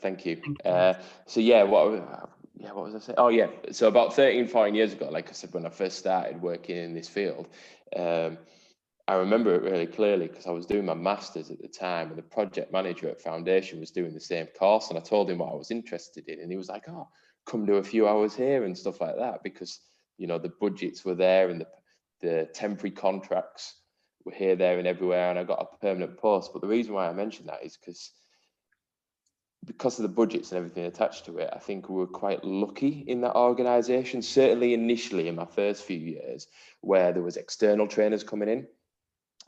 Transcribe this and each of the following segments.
Thank you. Thank you. So yeah, what was I saying? Oh yeah, so about 14 years ago, like I said, when I first started working in this field, I remember it really clearly because I was doing my master's at the time, and the project manager at Foundation was doing the same course, and I told him what I was interested in, and he was like, "Oh, come do a few hours here and stuff like that," because the budgets were there and the temporary contracts were here, there, and everywhere, and I got a permanent post. But the reason why I mentioned that is because of the budgets and everything attached to it, I think we were quite lucky in that organisation, certainly initially in my first few years, where there was external trainers coming in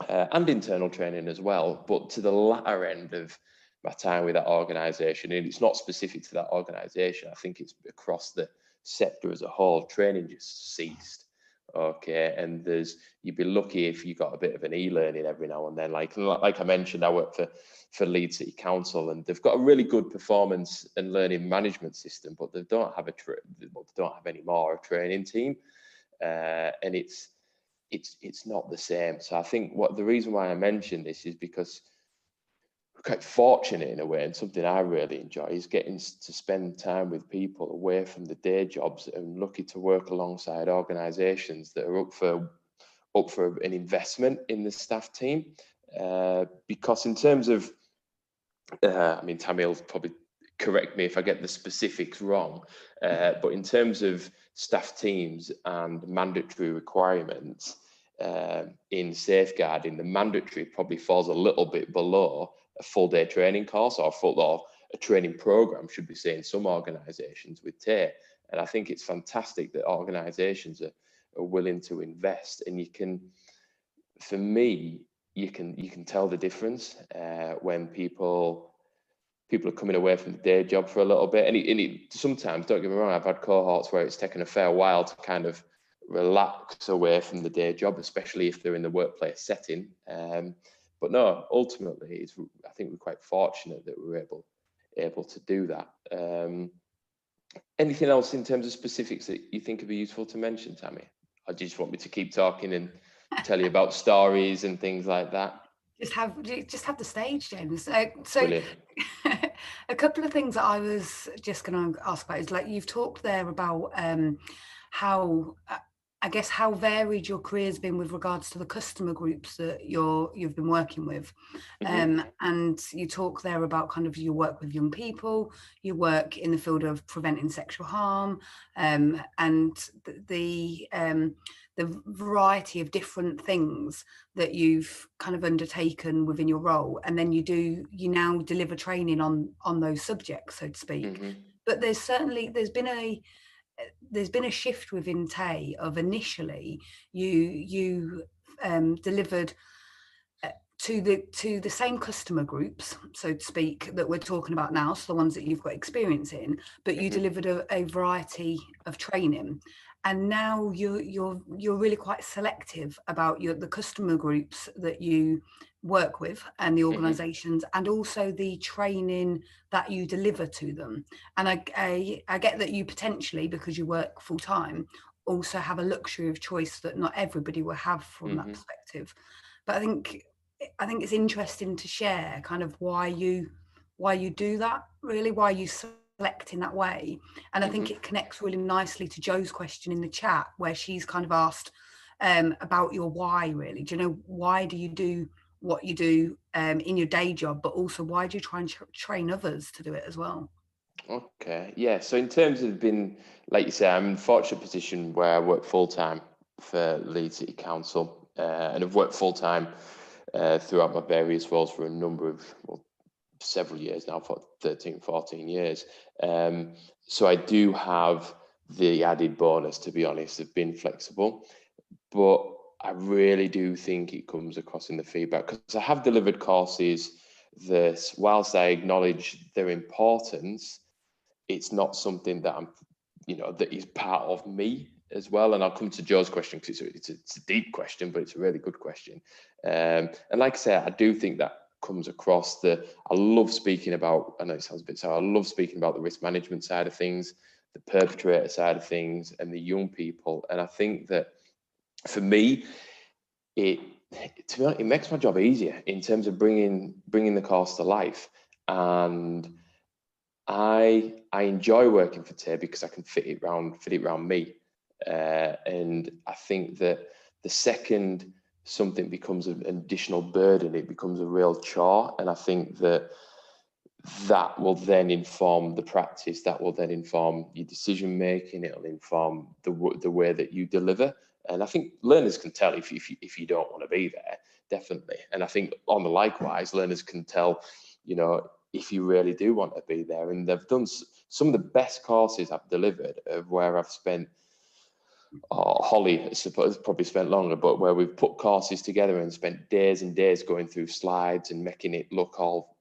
and internal training as well. But to the latter end of my time with that organisation, and it's not specific to that organisation, I think it's across the sector as a whole, training just ceased. Okay, and you'd be lucky if you got a bit of an e-learning every now and then. Like I mentioned, I work for Leeds City Council, and they've got a really good performance and learning management system, but they don't have any more a training team, and it's not the same. So I think the reason why I mention this is because we're quite fortunate in a way, and something I really enjoy is getting to spend time with people away from the day jobs, and lucky to work alongside organisations that are up for an investment in the staff team. Because in terms of, Tammy will probably correct me if I get the specifics wrong, but in terms of staff teams and mandatory requirements in safeguarding, the mandatory probably falls a little bit below a full day training course or a training program, should be saying, some organisations with TAE. And I think it's fantastic that organisations are willing to invest, and you can tell the difference when people are coming away from the day job for a little bit. And sometimes, don't get me wrong, I've had cohorts where it's taken a fair while to kind of relax away from the day job, especially if they're in the workplace setting. But no, ultimately, I think we're quite fortunate that we're able to do that. Anything else in terms of specifics that you think would be useful to mention, Tammy? Or do you just want me to keep talking and tell you about stories and things like that? Just have the stage, James. So a couple of things that I was just going to ask about is, like, you've talked there about how how varied your career's been with regards to the customer groups that you've been working with. And you talk there about kind of your work with young people, you work in the field of preventing sexual harm, and the variety of different things that you've kind of undertaken within your role, and then you now deliver training on those subjects, so to speak. But there's been a shift within TAE of initially you delivered to the same customer groups, so to speak, that we're talking about now, so the ones that you've got experience in, but you delivered a variety of training. And now you're really quite selective about the customer groups that you work with and the organisations, and also the training that you deliver to them. And I get that you potentially, because you work full time, also have a luxury of choice that not everybody will have from that perspective. But I think it's interesting to share kind of why you do that, really, why you select in that way. And I think it connects really nicely to Joe's question in the chat, where she's kind of asked about your why, really. Do you know, why do you do what you do in your day job, but also why do you try and train others to do it as well? Okay, yeah. So in terms of being, like you say, I'm in a fortunate position where I work full-time for Leeds City Council, and I've worked full-time throughout my various roles for a number of, several years now, for 13, 14 years. So I do have the added bonus, to be honest, of being flexible. But I really do think it comes across in the feedback, because I have delivered courses that, whilst I acknowledge their importance, it's not something that that is part of me as well. And I'll come to Joe's question, because it's a deep question, but it's a really good question. And like I said, I do think that comes across. I love speaking about, I know it sounds a bit so, I love speaking about the risk management side of things, the perpetrator side of things, and the young people. And I think that for me, it makes my job easier in terms of bringing the course to life. And I enjoy working for TAY because I can fit it around me. And I think that the second something becomes an additional burden, it becomes a real chore. And I think that will then inform the practice, that will then inform your decision making, it'll inform the way that you deliver. And I think learners can tell if you don't want to be there, definitely. And I think on the likewise, learners can tell, if you really do want to be there. And they've done some of the best courses I've delivered of where I've spent, Holly, I suppose, probably spent longer, but where we've put courses together and spent days and days going through slides and making it look all,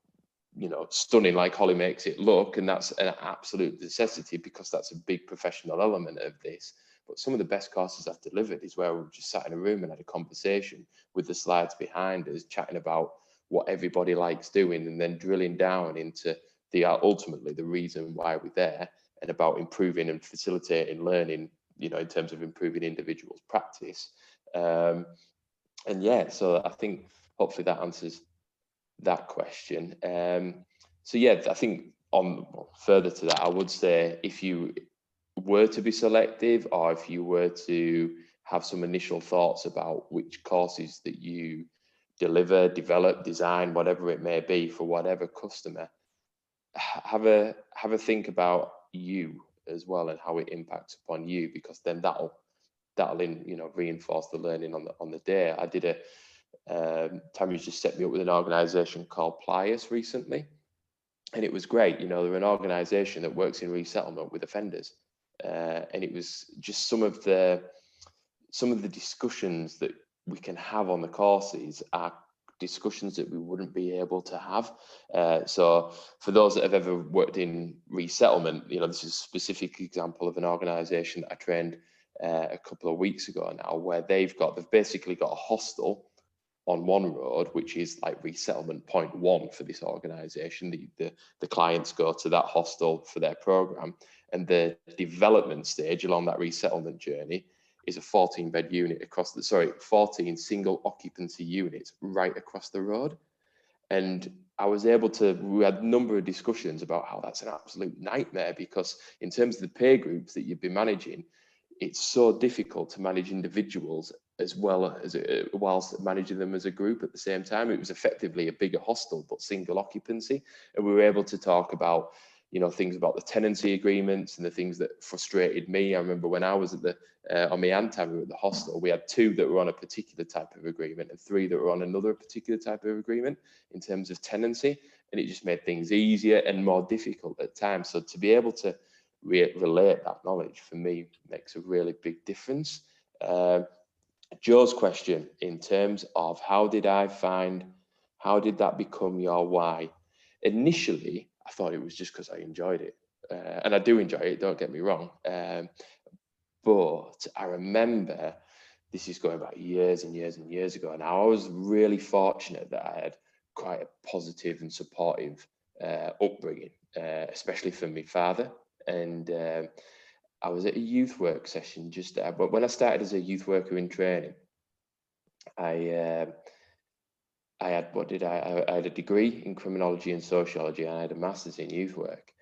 stunning like Holly makes it look. And that's an absolute necessity because that's a big professional element of this. But some of the best courses I've delivered is where we've just sat in a room and had a conversation with the slides behind us, chatting about what everybody likes doing, and then drilling down into ultimately the reason why we're there, and about improving and facilitating learning, in terms of improving individuals' practice. And yeah, so I think hopefully that answers that question. So yeah, I think further to that, I would say if you were to be selective, or if you were to have some initial thoughts about which courses that you deliver, develop, design, whatever it may be for whatever customer, have a think about you as well and how it impacts upon you, because then that'll reinforce the learning on the day. I did Tammy's just set me up with an organization called Pliers recently, and it was great. They're an organization that works in resettlement with offenders, and it was just some of the discussions that we can have on the courses are discussions that we wouldn't be able to have. So for those that have ever worked in resettlement, this is a specific example of an organization that I trained a couple of weeks ago now, where they've basically got a hostel on one road, which is like resettlement point one for this organization. The clients go to that hostel for their program, and the development stage along that resettlement journey is a 14-bed unit 14 single occupancy units right across the road. And we had a number of discussions about how that's an absolute nightmare, because in terms of the peer groups that you've been managing, it's so difficult to manage individuals as well as whilst managing them as a group at the same time. It was effectively a bigger hostel, but single occupancy. And we were able to talk about, things about the tenancy agreements and the things that frustrated me. I remember when I was on my aunt time, we were at the hostel, we had 2 that were on a particular type of agreement and 3 that were on another particular type of agreement in terms of tenancy. And it just made things easier and more difficult at times. So to be able to relate that knowledge, for me, makes a really big difference. Joe's question in terms of how did that become your why? Initially, I thought it was just because I enjoyed it. And I do enjoy it, don't get me wrong. But I remember, this is going back years and years and years ago, and I was really fortunate that I had quite a positive and supportive upbringing, especially from my father. And I was at a youth work session but when I started as a youth worker in training, I had I had a degree in criminology and sociology, and I had a master's in youth work,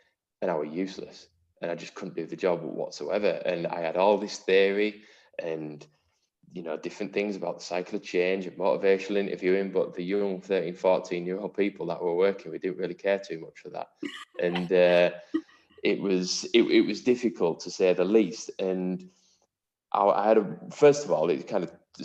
and I was useless, and I just couldn't do the job whatsoever. And I had all this theory and different things about the cycle of change and motivational interviewing, but the young 13, 14-year-old people that were working, we didn't really care too much for that. And it was difficult, to say the least. And I had first of all, there's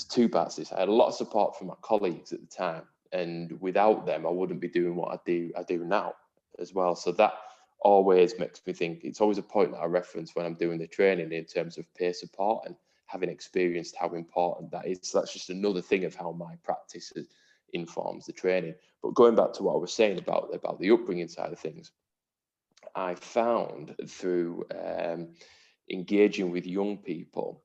2 parts to this. I had a lot of support from my colleagues at the time, and without them, I wouldn't be doing what I do now as well. So that always makes me think, it's always a point that I reference when I'm doing the training in terms of peer support and having experienced how important that is. So that's just another thing of how my practice informs the training. But going back to what I was saying about the upbringing side of things, I found through engaging with young people,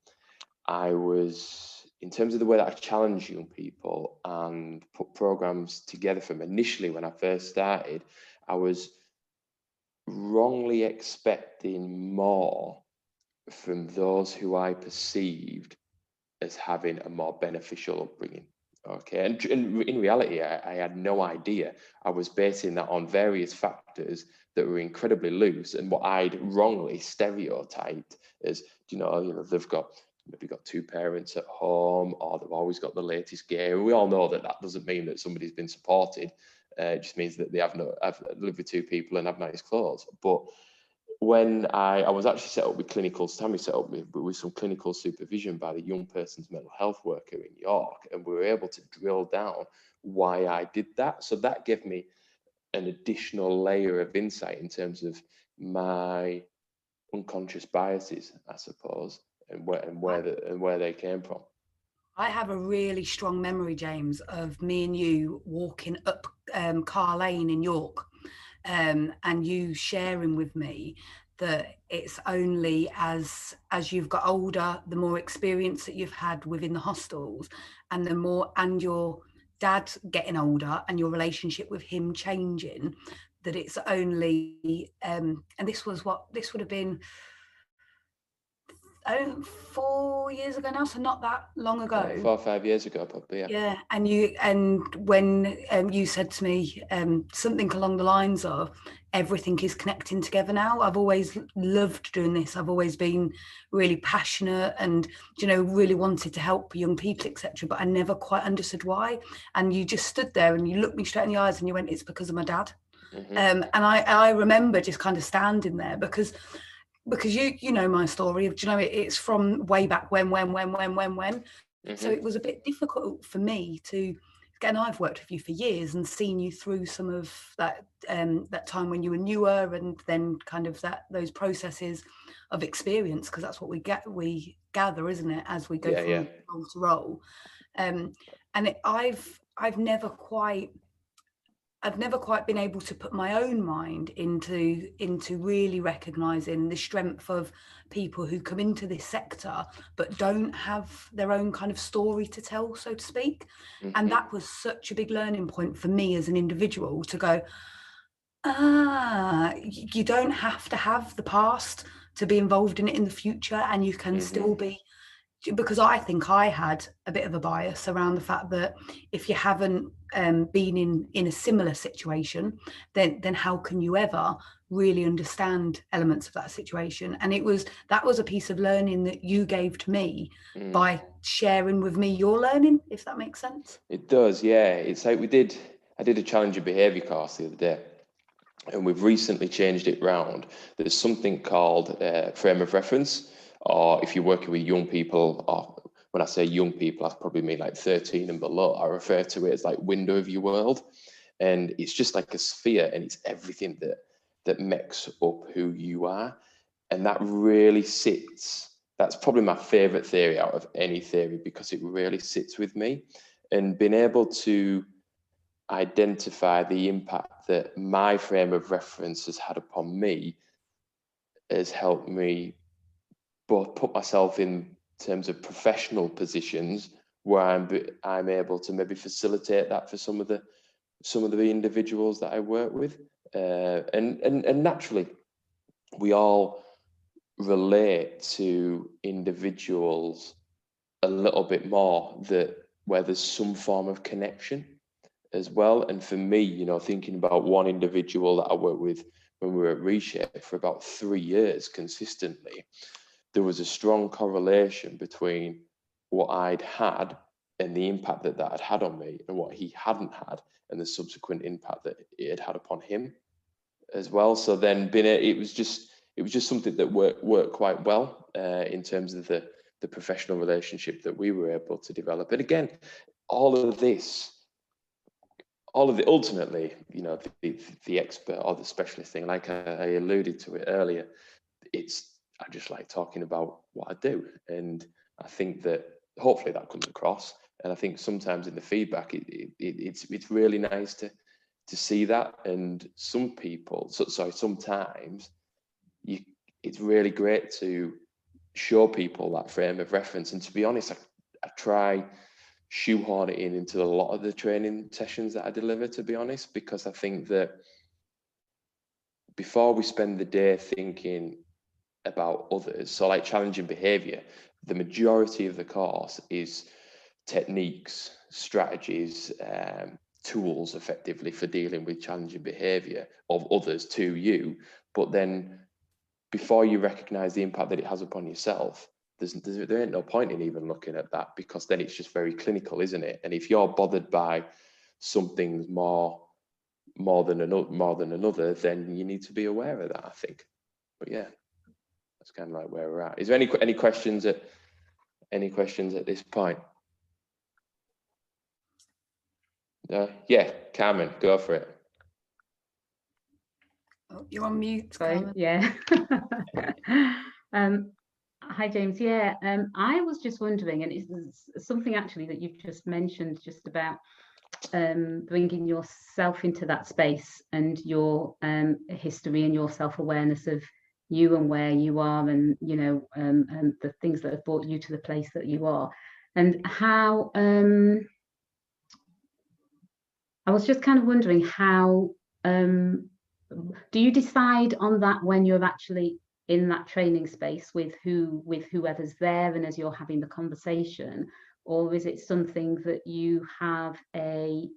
in terms of the way that I challenge young people and put programs together from initially when I first started, I was wrongly expecting more from those who I perceived as having a more beneficial upbringing. Okay, and in reality, I had no idea. I was basing that on various factors that were incredibly loose, and what I'd wrongly stereotyped as, they've maybe got two parents at home, or they've always got the latest gear. We all know that doesn't mean that somebody's been supported. It just means that they have lived with two people and have nice clothes. But when I was actually set up with Tammy set up with some clinical supervision by the young person's mental health worker in York, and we were able to drill down why I did that. So that gave me an additional layer of insight in terms of my unconscious biases, I suppose, and where they came from. I have a really strong memory, James, of me and you walking up Car Lane in York, and you sharing with me that it's only as you've got older, the more experience that you've had within the hostels, and your dad getting older and your relationship with him changing, that it's only and this would have been 4 years ago now, so not that long ago. 4 or 5 years ago, probably. Yeah, and when you said to me something along the lines of everything is connecting together now. I've always loved doing this. I've always been really passionate and really wanted to help young people, etc. But I never quite understood why. And you just stood there and you looked me straight in the eyes and you went, "It's because of my dad." Mm-hmm. And I remember just kind of standing there because you know my story of, it's from way back when. Mm-hmm. So it was a bit difficult for me to, again, I've worked with you for years and seen you through some of that that time when you were newer, and then kind of those processes of experience, because that's what we gather, isn't it, as we go from role to role. And I've never quite been able to put my own mind into really recognizing the strength of people who come into this sector but don't have their own kind of story to tell, so to speak. Mm-hmm. And that was such a big learning point for me as an individual to go, you don't have to have the past to be involved in it in the future, and you can still be. Because I think I had a bit of a bias around the fact that if you haven't been in a similar situation, then how can you ever really understand elements of that situation? And that was a piece of learning that you gave to me by sharing with me your learning, if that makes sense. It does, yeah. It's like I did a challenging behaviour course the other day, and we've recently changed it round. There's something called frame of reference, or if you're working with young people, or when I say young people, I probably mean like 13 and below, I refer to it as like window of your world. And it's just like a sphere, and it's everything that makes up who you are. And that really sits, that's probably my favourite theory out of any theory, because it really sits with me. And being able to identify the impact that my frame of reference has had upon me has helped me both put myself in terms of professional positions where I'm able to maybe facilitate that for some of the individuals that I work with, and naturally we all relate to individuals a little bit more where there's some form of connection as well. And for me, thinking about one individual that I worked with when we were at Reshape for about 3 years consistently, there was a strong correlation between what I'd had and the impact that had had on me, and what he hadn't had and the subsequent impact that it had had upon him as well. So then it was just something that worked quite well in terms of the professional relationship that we were able to develop. And again, all of the ultimately, the expert or the specialist thing, like I alluded to it earlier, I just like talking about what I do. And I think that hopefully that comes across. And I think sometimes in the feedback, it's really nice to see that. And sometimes it's really great to show people that frame of reference. And to be honest, I try shoehorn it into a lot of the training sessions that I deliver, to be honest, because I think that before we spend the day thinking about others, so like challenging behavior, the majority of the course is techniques, strategies, tools effectively for dealing with challenging behaviour of others to you, but then before you recognise the impact that it has upon yourself, there ain't no point in even looking at that, because then it's just very clinical, isn't it? And if you're bothered by something more than another, then you need to be aware of that, I think. But yeah, that's kind of like where we're at. Is there any questions at this point? Yeah, Carmen, go for it. Oh, you're on mute, Carmen. Yeah. Hi, James. Yeah, I was just wondering, and it's something actually that you've just mentioned, just about bringing yourself into that space and your history and your self-awareness of you and where you are, and and the things that have brought you to the place that you are, and how I was just kind of wondering how do you decide on that when you're actually in that training space with whoever's there, and as you're having the conversation, or is it something that you have a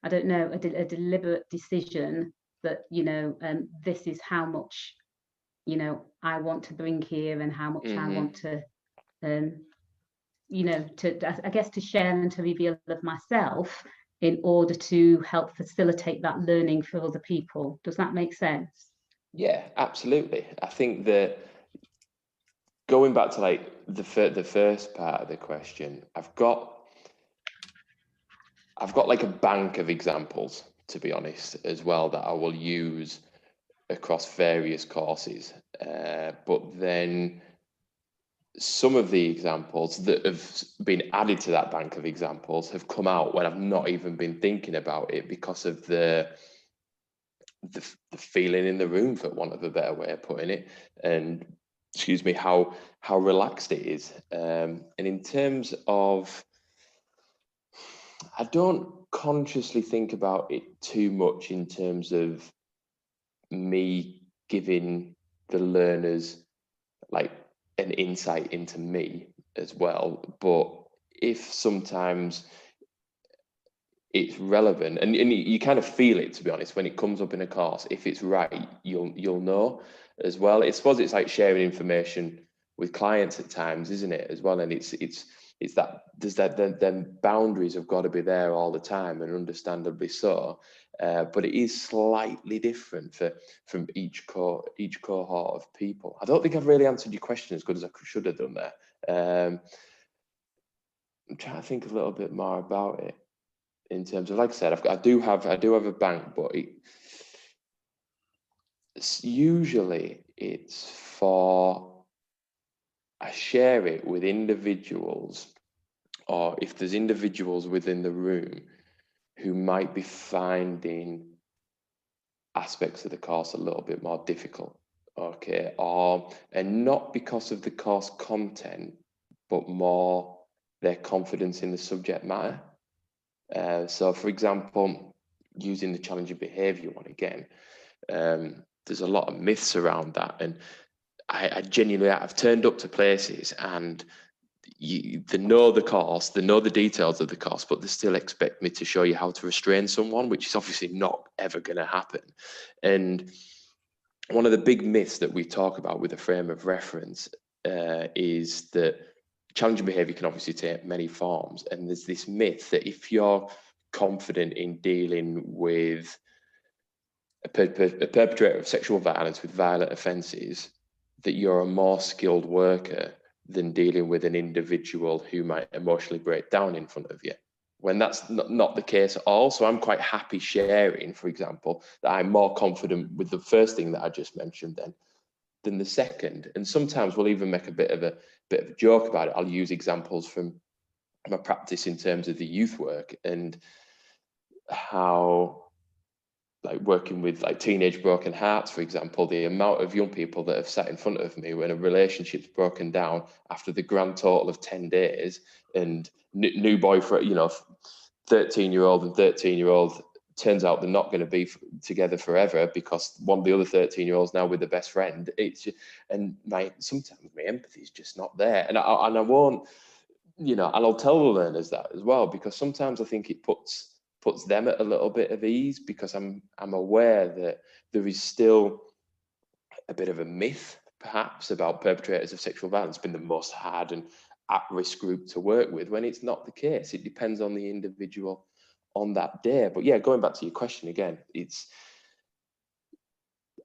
deliberate decision that this is how much I want to bring here, and how much I want to I guess to share and to reveal of myself in order to help facilitate that learning for other people? Does that make sense? Yeah, absolutely. I think that going back to like the first part of the question, I've got like a bank of examples, to be honest, as well, that I will use across various courses. But then some of the examples that have been added to that bank of examples have come out when I've not even been thinking about it, because of the feeling in the room, for want of a better way of putting it, and how relaxed it is. And in terms of, I don't consciously think about it too much in terms of me giving the learners like an insight into me as well. But if sometimes it's relevant, and you kind of feel it, to be honest, when it comes up in a course, if it's right, you'll know as well. I suppose it's like sharing information with clients at times, isn't it, as well? And it's that then boundaries have got to be there all the time, and understandably so. But it is slightly different from each cohort of people. I don't think I've really answered your question as good as I should have done there. I'm trying to think a little bit more about it. In terms of, like I said, I do have a bank, but usually it's for, I share it with individuals, or if there's individuals within the room who might be finding aspects of the course a little bit more difficult, okay, and not because of the course content, but more their confidence in the subject matter. So, for example, using the challenging behaviour one again, there's a lot of myths around that, and I genuinely, I've turned up to places and they know the course, they know the details of the course, but they still expect me to show you how to restrain someone, which is obviously not ever going to happen. And one of the big myths that we talk about with a frame of reference is that challenging behaviour can obviously take many forms, and there's this myth that if you're confident in dealing with a perpetrator of sexual violence with violent offences, that you're a more skilled worker than dealing with an individual who might emotionally break down in front of you, when that's not the case at all. So I'm quite happy sharing, for example, that I'm more confident with the first thing that I just mentioned than the second. And sometimes we'll even make a bit of a joke about it. I'll use examples from my practice in terms of the youth work, and how, like, working with like teenage broken hearts, for example, the amount of young people that have sat in front of me when a relationship's broken down after the grand total of 10 days, and new boyfriend, 13-year-old and 13-year-old, turns out they're not going to be together forever because one of the other 13-year-olds now with the best friend. Sometimes my empathy is just not there, and I won't and I'll tell the learners that as well, because sometimes I think it puts them at a little bit of ease, because I'm aware that there is still a bit of a myth, perhaps, about perpetrators of sexual violence being the most hard and at-risk group to work with, when it's not the case. It depends on the individual on that day. But yeah, going back to your question again,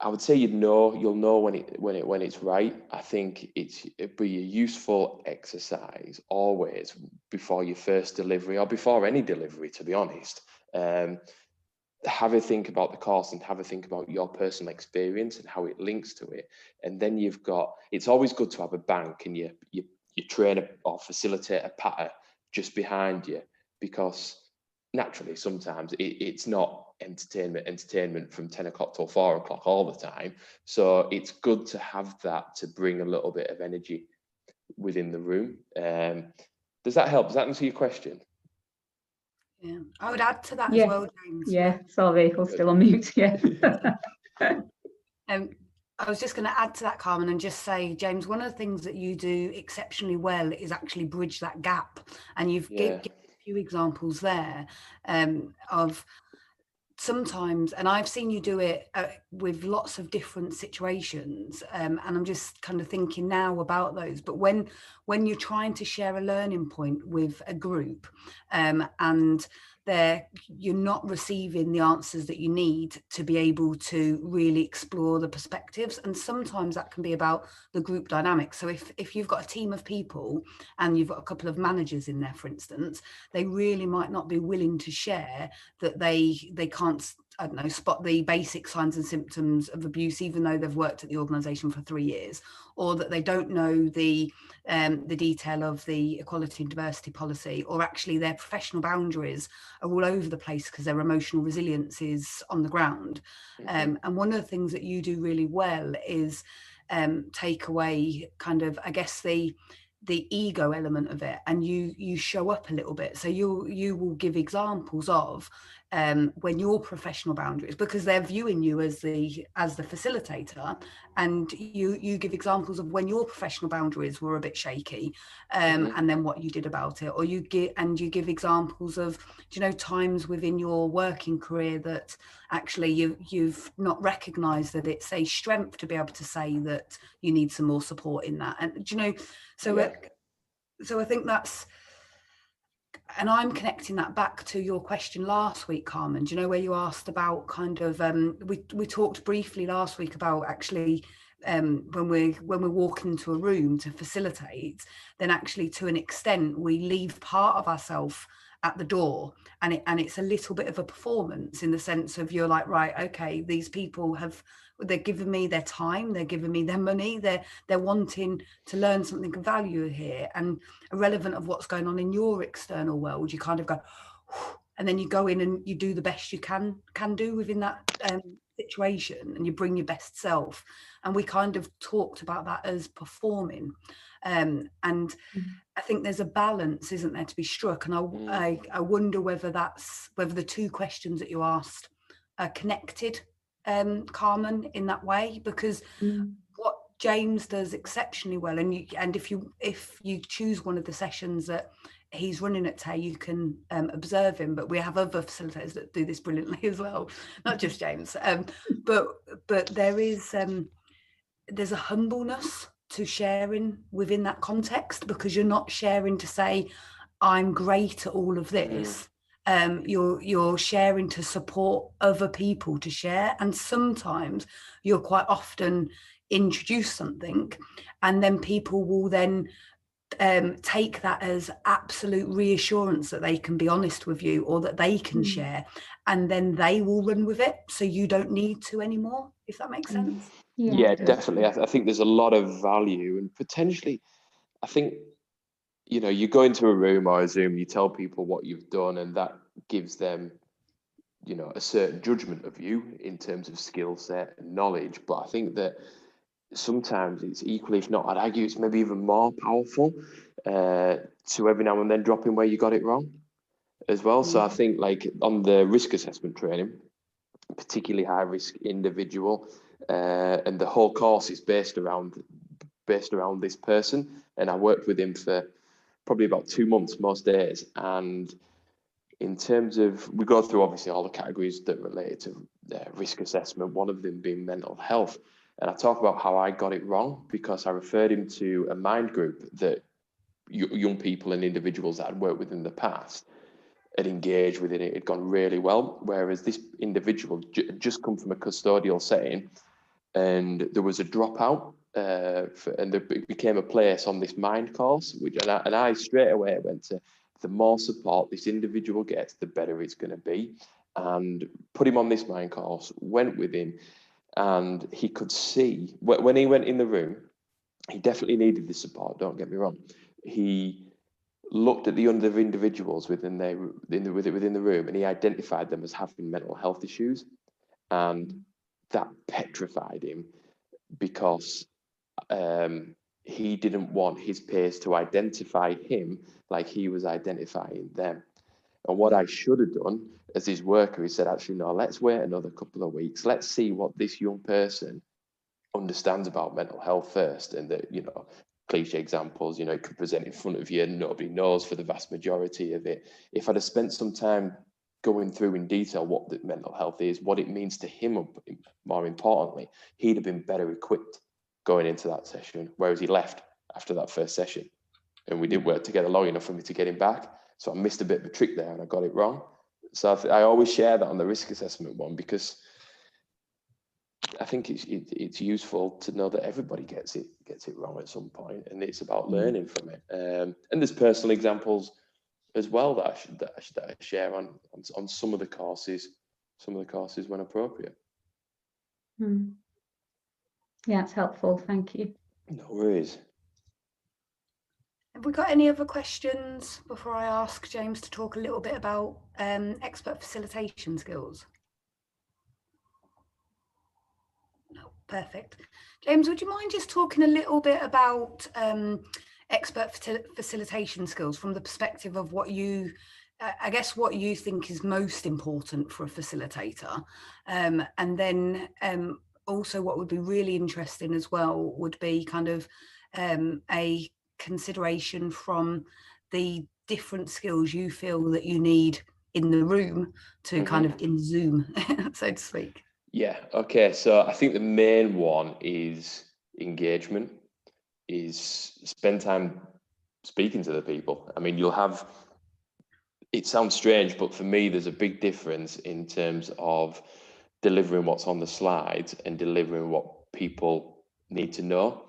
I would say you'll know when it's right. I think it'd be a useful exercise always before your first delivery, or before any delivery, to be honest. Have a think about the course and have a think about your personal experience and how it links to it. And then it's always good to have a bank and your trainer or facilitator patter just behind you, because naturally sometimes it's not entertainment from 10 o'clock till 4 o'clock all the time. So it's good to have that to bring a little bit of energy within the room. Does that help? Does that answer your question? Yeah, I would add to that as well, James. Yeah, sorry, I was still on mute. Yeah. I was just going to add to that, Carmen, and just say, James, one of the things that you do exceptionally well is actually bridge that gap. And you've given a few examples there of sometimes, and I've seen you do it with lots of different situations, and I'm just kind of thinking now about those. But when you're trying to share a learning point with a group, and you're not receiving the answers that you need to be able to really explore the perspectives, and sometimes that can be about the group dynamic. So if you've got a team of people and you've got a couple of managers in there, for instance, they really might not be willing to share that they can't, I don't know, spot the basic signs and symptoms of abuse, even though they've worked at the organisation for 3 years, or that they don't know the detail of the equality and diversity policy, or actually their professional boundaries are all over the place because their emotional resilience is on the ground. And one of the things that you do really well is take away kind of, I guess, the ego element of it, and you show up a little bit. So you will give examples of when your professional boundaries, because they're viewing you as the facilitator, and you give examples of when your professional boundaries were a bit shaky, and then what you did about it. Or you give examples of, times within your working career that actually you've not recognized that it's a strength to be able to say that you need some more support in that. And so I think that's, and I'm connecting that back to your question last week, Carmen, where you asked about kind of, we talked briefly last week about actually when we're walking into a room to facilitate, then actually to an extent we leave part of ourselves at the door, and it's a little bit of a performance, in the sense of, you're like, right, okay, these people they're giving me their time, they're giving me their money, they're wanting to learn something of value here, and irrelevant of what's going on in your external world, you kind of go, and then you go in and you do the best you can do within that situation, and you bring your best self. And we kind of talked about that as performing, and I think there's a balance, isn't there, to be struck. And I wonder whether the two questions that you asked are connected, Carmen, in that way, because what James does exceptionally well, and if you choose one of the sessions that he's running at Tay, you can observe him, but we have other facilitators that do this brilliantly as well, not just James, but there's a humbleness to sharing within that context, because you're not sharing to say, I'm great at all of this. You're sharing to support other people to share. And sometimes you'll quite often introduce something, and then people will then take that as absolute reassurance that they can be honest with you, or that they can share, and then they will run with it, so you don't need to anymore, if that makes sense. Yeah, definitely. I think there's a lot of value, and potentially, I think, you go into a room or a Zoom, you tell people what you've done, and that gives them, a certain judgment of you in terms of skill set and knowledge. But I think that sometimes it's equally, if not, I'd argue it's maybe even more powerful to every now and then drop in where you got it wrong as well. So I think, like, on the risk assessment training, particularly high risk individual, and the whole course is based around this person, and I worked with him for probably about 2 months most days. And in terms of, we go through obviously all the categories that relate to risk assessment, one of them being mental health. And I talk about how I got it wrong because I referred him to a mind group that young people and individuals that I'd worked with in the past had engaged with it had gone really well. Whereas this individual just come from a custodial setting, and there was a dropout, and there became a place on this mind course, and I straight away went to, the more support this individual gets, the better it's going to be, and put him on this mind course, went with him, and he could see, when he went in the room, he definitely needed the support, don't get me wrong. He looked at the other individuals within the room, and he identified them as having mental health issues, and that petrified him because he didn't want his peers to identify him like he was identifying them. And what I should have done as his worker, he said, actually, no, let's wait another couple of weeks. Let's see what this young person understands about mental health first. And that, cliche examples, it could present in front of you and nobody knows for the vast majority of it. If I'd have spent some time going through in detail what the mental health is, what it means to him, more importantly, he'd have been better equipped going into that session, whereas he left after that first session. And we didn't work together long enough for me to get him back. So I missed a bit of a trick there and I got it wrong. So I always share that on the risk assessment one, because I think it's useful to know that everybody gets it wrong at some point, and it's about learning from it. And there's personal examples as well that I share on some of the courses when appropriate. Yeah, it's helpful. Thank you. No worries. Have we got any other questions before I ask James to talk a little bit about expert facilitation skills? No, perfect. James, would you mind just talking a little bit about expert facilitation skills from the perspective of what you think is most important for a facilitator, and then also what would be really interesting as well would be kind of a consideration from the different skills you feel that you need in the room to kind of in Zoom, so to speak. Yeah, okay. So I think the main one is engagement, is spend time speaking to the people. I mean, it sounds strange, but for me, there's a big difference in terms of delivering what's on the slides and delivering what people need to know,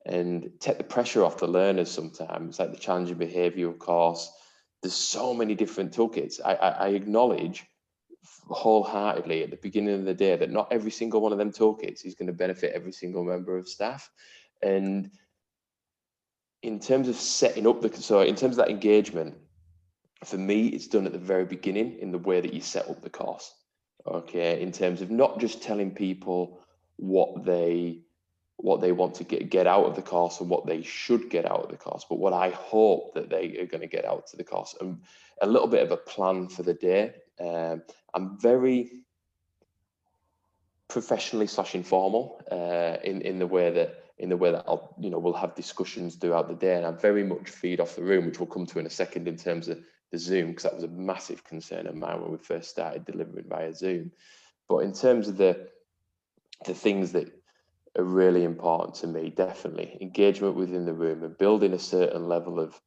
and take the pressure off the learners sometimes, like the challenging behavioural course. There's so many different toolkits. I acknowledge wholeheartedly at the beginning of the day that not every single one of them toolkits is going to benefit every single member of staff. And in terms of setting up in terms of that engagement, for me, it's done at the very beginning in the way that you set up the course. Okay, in terms of not just telling people what they want to get out of the course and what they should get out of the course, but what I hope that they are going to get out of the course, and a little bit of a plan for the day. I'm very professionally / informal in the way that I'll, we'll have discussions throughout the day, and I very much feed off the room, which we'll come to in a second in terms of the Zoom, because that was a massive concern of mine when we first started delivering via Zoom. But in terms of the things that are really important to me, definitely engagement within the room and building a certain level of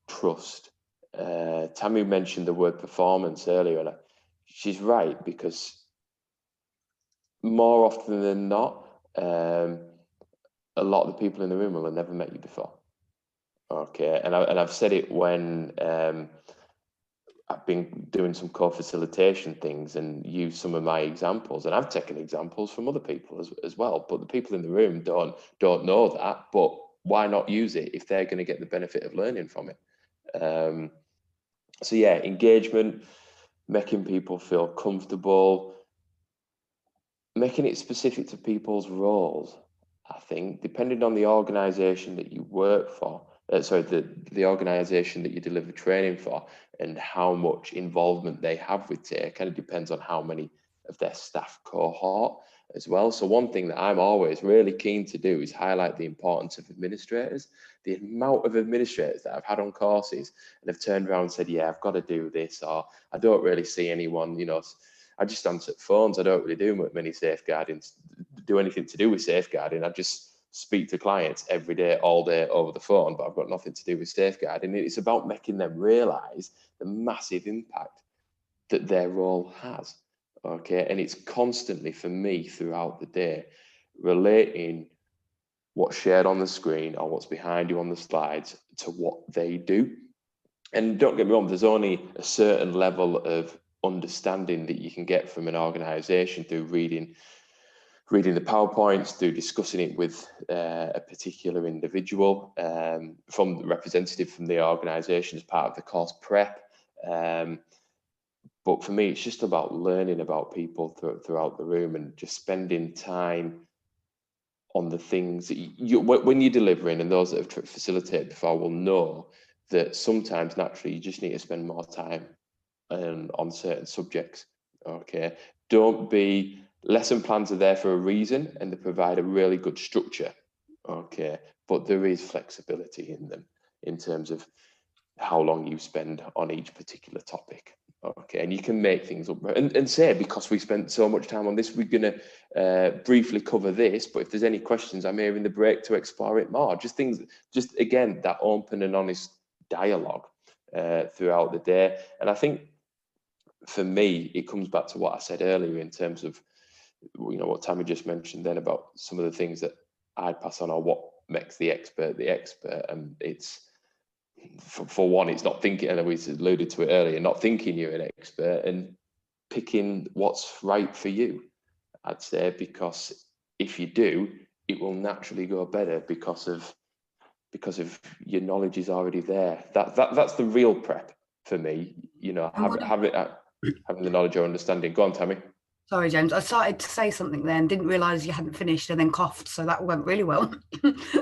trust. Tammy mentioned the word performance earlier, and she's right, because more often than not, a lot of the people in the room will have never met you before. Okay, and I've said it when I've been doing some co-facilitation things and used some of my examples, and I've taken examples from other people as well. But the people in the room don't know that. But why not use it if they're going to get the benefit of learning from it? So yeah, engagement, making people feel comfortable, making it specific to people's roles. I think depending on the organisation that you work for, the organisation that you deliver training for, and how much involvement they have with it, kind of depends on how many of their staff cohort. as well. So one thing that I'm always really keen to do is highlight the importance of administrators. The amount of administrators that I've had on courses and have turned around and said, yeah, I've got to do this, or I don't really see anyone, you know, I just answer phones. I don't really do many safeguarding, do anything to do with safeguarding. I just speak to clients every day, all day over the phone, but I've got nothing to do with safeguarding. It's about making them realise the massive impact that their role has. Okay, and it's constantly for me throughout the day relating what's shared on the screen or what's behind you on the slides to what they do. And don't get me wrong, there's only a certain level of understanding that you can get from an organization through reading the PowerPoints, through discussing it with a particular individual, from the representative from the organization as part of the course prep. But for me, it's just about learning about people throughout the room and just spending time on the things that when you're delivering, and those that have facilitated before will know that sometimes naturally you just need to spend more time on certain subjects. Okay, don't be, lesson plans are there for a reason and they provide a really good structure. Okay, but there is flexibility in them in terms of how long you spend on each particular topic. Okay, and you can make things up and say, because we spent so much time on this, we're going to briefly cover this, but if there's any questions, I'm here in the break to explore it more. Just again, that open and honest dialogue throughout the day. And I think for me, it comes back to what I said earlier in terms of, you know, what Tammy just mentioned then about some of the things that I pass on, or what makes the expert. And it's, for one, it's not thinking, and we alluded to it earlier, not thinking you're an expert and picking what's right for you, I'd say, because if you do, it will naturally go better because of your knowledge is already there. That's the real prep for me, you know, having the knowledge or understanding. Go on, Tammy. Sorry, James. I started to say something then, didn't realise you hadn't finished, and then coughed. So that went really well.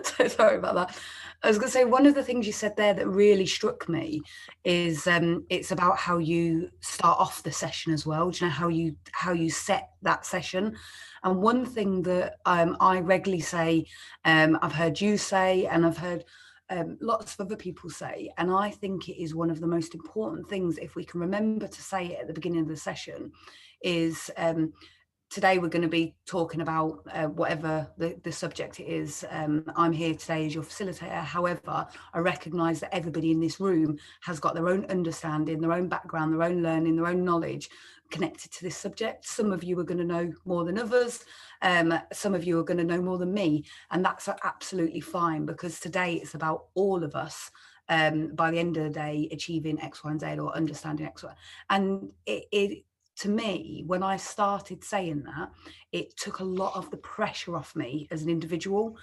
So sorry about that. I was going to say, one of the things you said there that really struck me is it's about how you start off the session as well. Do you know how you set that session? And one thing that I regularly say, I've heard you say, and I've heard lots of other people say, and I think it is one of the most important things, if we can remember to say it at the beginning of the session, is today we're going to be talking about whatever the subject is. I'm here today as your facilitator. However, I recognise that everybody in this room has got their own understanding, their own background, their own learning, their own knowledge connected to this subject. Some of you are going to know more than others. Some of you are going to know more than me. And that's absolutely fine, because today it's about all of us by the end of the day achieving X, Y, and Z, or understanding X, Y. And it to me, when I started saying that, it took a lot of the pressure off me as an individual,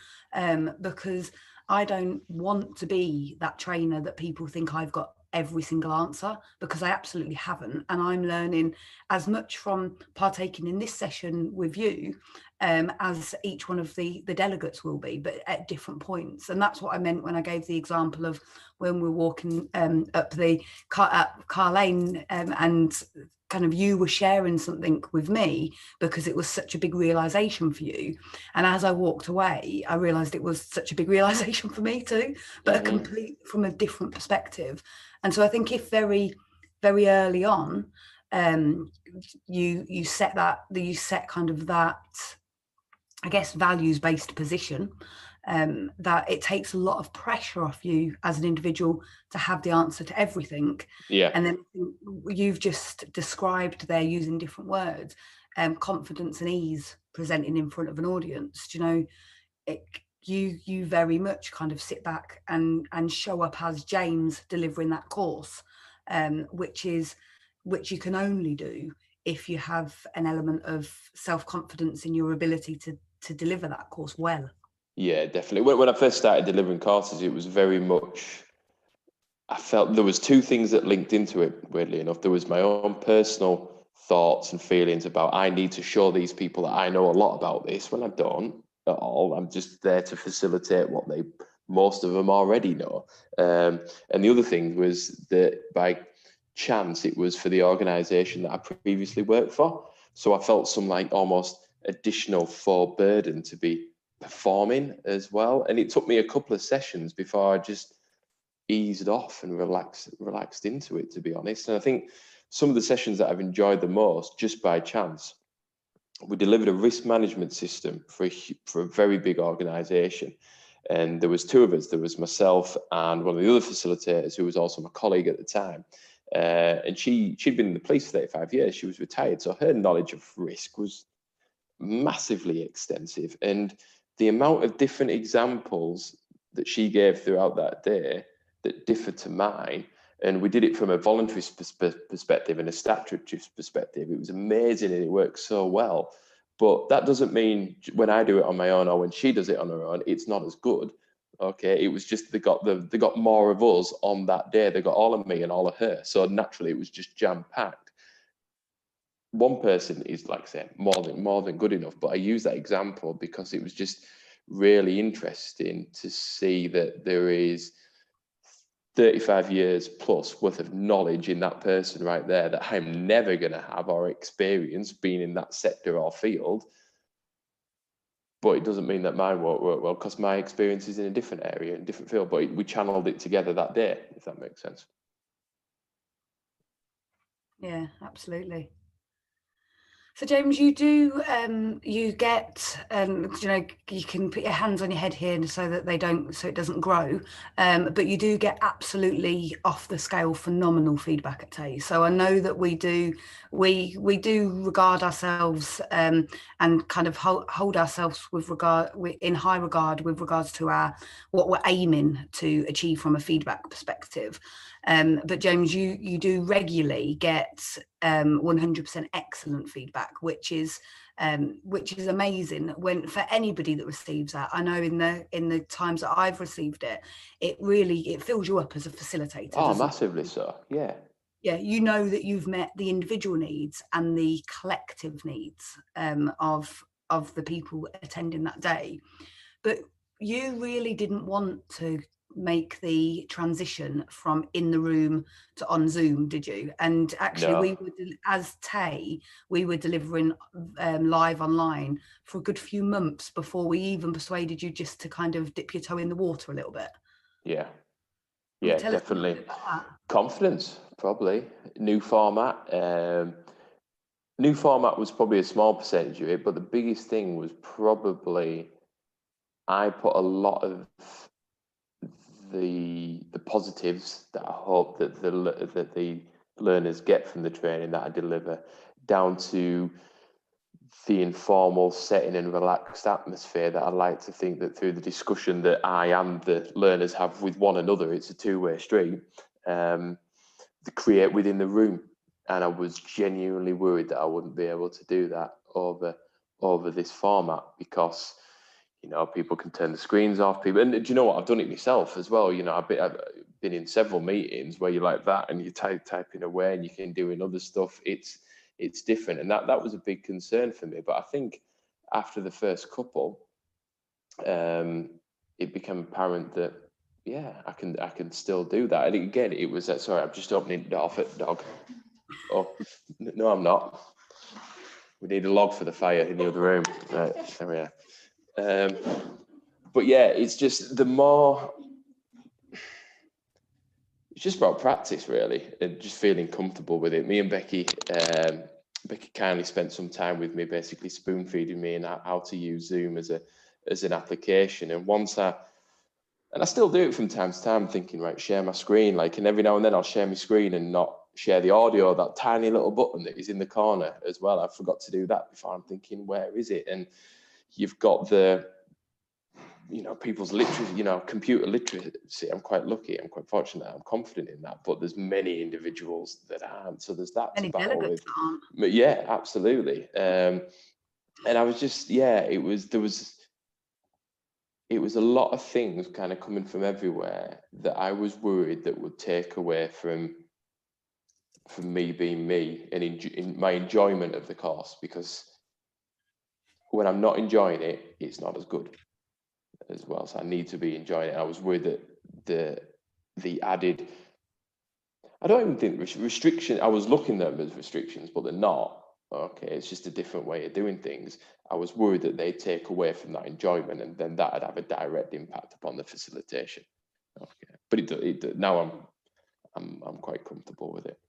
because I don't want to be that trainer that people think I've got every single answer, because I absolutely haven't. And I'm learning as much from partaking in this session with you as each one of the delegates will be, but at different points. And that's what I meant when I gave the example of when we're walking up the car lane and kind of you were sharing something with me because it was such a big realization for you. And as I walked away, I realized it was such a big realization for me too, but a complete from a different perspective. And so I think if very, very early on, you set kind of that, I guess, values-based position, that it takes a lot of pressure off you as an individual to have the answer to everything. Yeah. And then you've just described there, using different words, confidence and ease presenting in front of an audience. You know, you very much kind of sit back and show up as James delivering that course, which you can only do if you have an element of self-confidence in your ability to deliver that course well. Yeah, definitely. When I first started delivering courses, it was very much, I felt there was two things that linked into it, weirdly enough. There was my own personal thoughts and feelings about, I need to show these people that I know a lot about this, when I don't at all. I'm just there to facilitate what most of them already know. And the other thing was that by chance, it was for the organisation that I previously worked for. So I felt some almost additional for burden to be performing as well. And it took me a couple of sessions before I just eased off and relaxed into it, to be honest. And I think some of the sessions that I've enjoyed the most, just by chance, we delivered a risk management system for a very big organization. And there was two of us. There was myself and one of the other facilitators, who was also my colleague at the time. And she'd been in the police for 35 years. She was retired. So her knowledge of risk was massively extensive. And the amount of different examples that she gave throughout that day that differed to mine, and we did it from a voluntary perspective and a statutory perspective. It was amazing, and it worked so well. But that doesn't mean when I do it on my own or when she does it on her own, it's not as good. Okay, it was just they got more of us on that day. They got all of me and all of her. So naturally, it was just jam packed. One person is, like I say, more than good enough. But I use that example because it was just really interesting to see that there is 35 years plus worth of knowledge in that person right there that I'm never going to have or experience being in that sector or field. But it doesn't mean that mine won't work well, because my experience is in a different area, in a different field. But we channeled it together that day, if that makes sense. Yeah, absolutely. So James, you do, you get, you can put your hands on your head here so that so it doesn't grow, but you do get absolutely off the scale phenomenal feedback at TAY. So I know that we do regard ourselves and kind of hold ourselves in high regard with regards to what we're aiming to achieve from a feedback perspective. But James, you do regularly get 100% excellent feedback, which is amazing for anybody that receives that. I know in the times that I've received it, it fills you up as a facilitator. Oh, massively so. Yeah. Yeah, you know that you've met the individual needs and the collective needs of the people attending that day. But you really didn't want to make the transition from in the room to on Zoom, did you? And actually, No. as TAY, we were delivering live online for a good few months before we even persuaded you just to kind of dip your toe in the water a little bit. Yeah, definitely. Confidence, probably. New format. New format was probably a small percentage of it, but the biggest thing was probably I put a lot of the positives that I hope that the learners get from the training that I deliver down to the informal setting and relaxed atmosphere that I like to think that through the discussion that I and the learners have with one another, it's a two-way street, to create within the room. And I was genuinely worried that I wouldn't be able to do that over this format, because people can turn the screens off. And do you know what? I've done it myself as well. I've been in several meetings where you're like that and you're typing away and you can do other stuff. It's different, and that was a big concern for me. But I think after the first couple, it became apparent that I can still do that. And again, it was that. Sorry, I'm just opening the door for the dog. Oh no, I'm not. We need a log for the fire in the other room. Right, there we are. But yeah, it's just it's just about practice, really, and just feeling comfortable with it. Me and Becky kindly spent some time with me, basically spoon feeding me and how to use Zoom as an application. And I still do it from time to time, thinking, right, share my screen, and every now and then I'll share my screen and not share the audio, that tiny little button that is in the corner as well. I forgot to do that before. I'm thinking, where is it? And you've got people's literacy, computer literacy. I'm quite lucky. I'm quite fortunate. I'm confident in that. But there's many individuals that aren't. So there's that to battle with. But yeah, absolutely. And I was just, it was a lot of things kind of coming from everywhere that I was worried that would take away from me being me and in my enjoyment of the course. Because when I'm not enjoying it, it's not as good as well. So I need to be enjoying it. I was worried that the added, I don't even think restriction, I was looking at them as restrictions, but they're not. okay, it's just a different way of doing things. I was worried that they'd take away from that enjoyment, and then that'd have a direct impact upon the facilitation. Okay, but now I'm quite comfortable with it.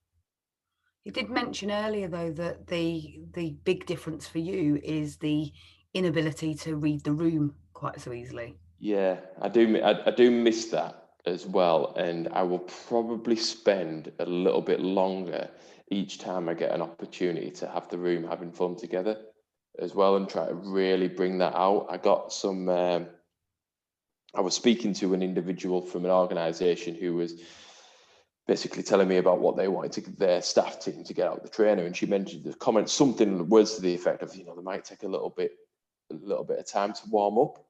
You did mention earlier, though, that the big difference for you is the inability to read the room quite so easily. Yeah, I do miss that as well, and I will probably spend a little bit longer each time I get an opportunity to have the room having fun together as well, and try to really bring that out. I got some. I was speaking to an individual from an organisation who was basically telling me about what they wanted their staff team to get out of the trainer, and she mentioned the comment, something words to the effect of, they might take a little bit of time to warm up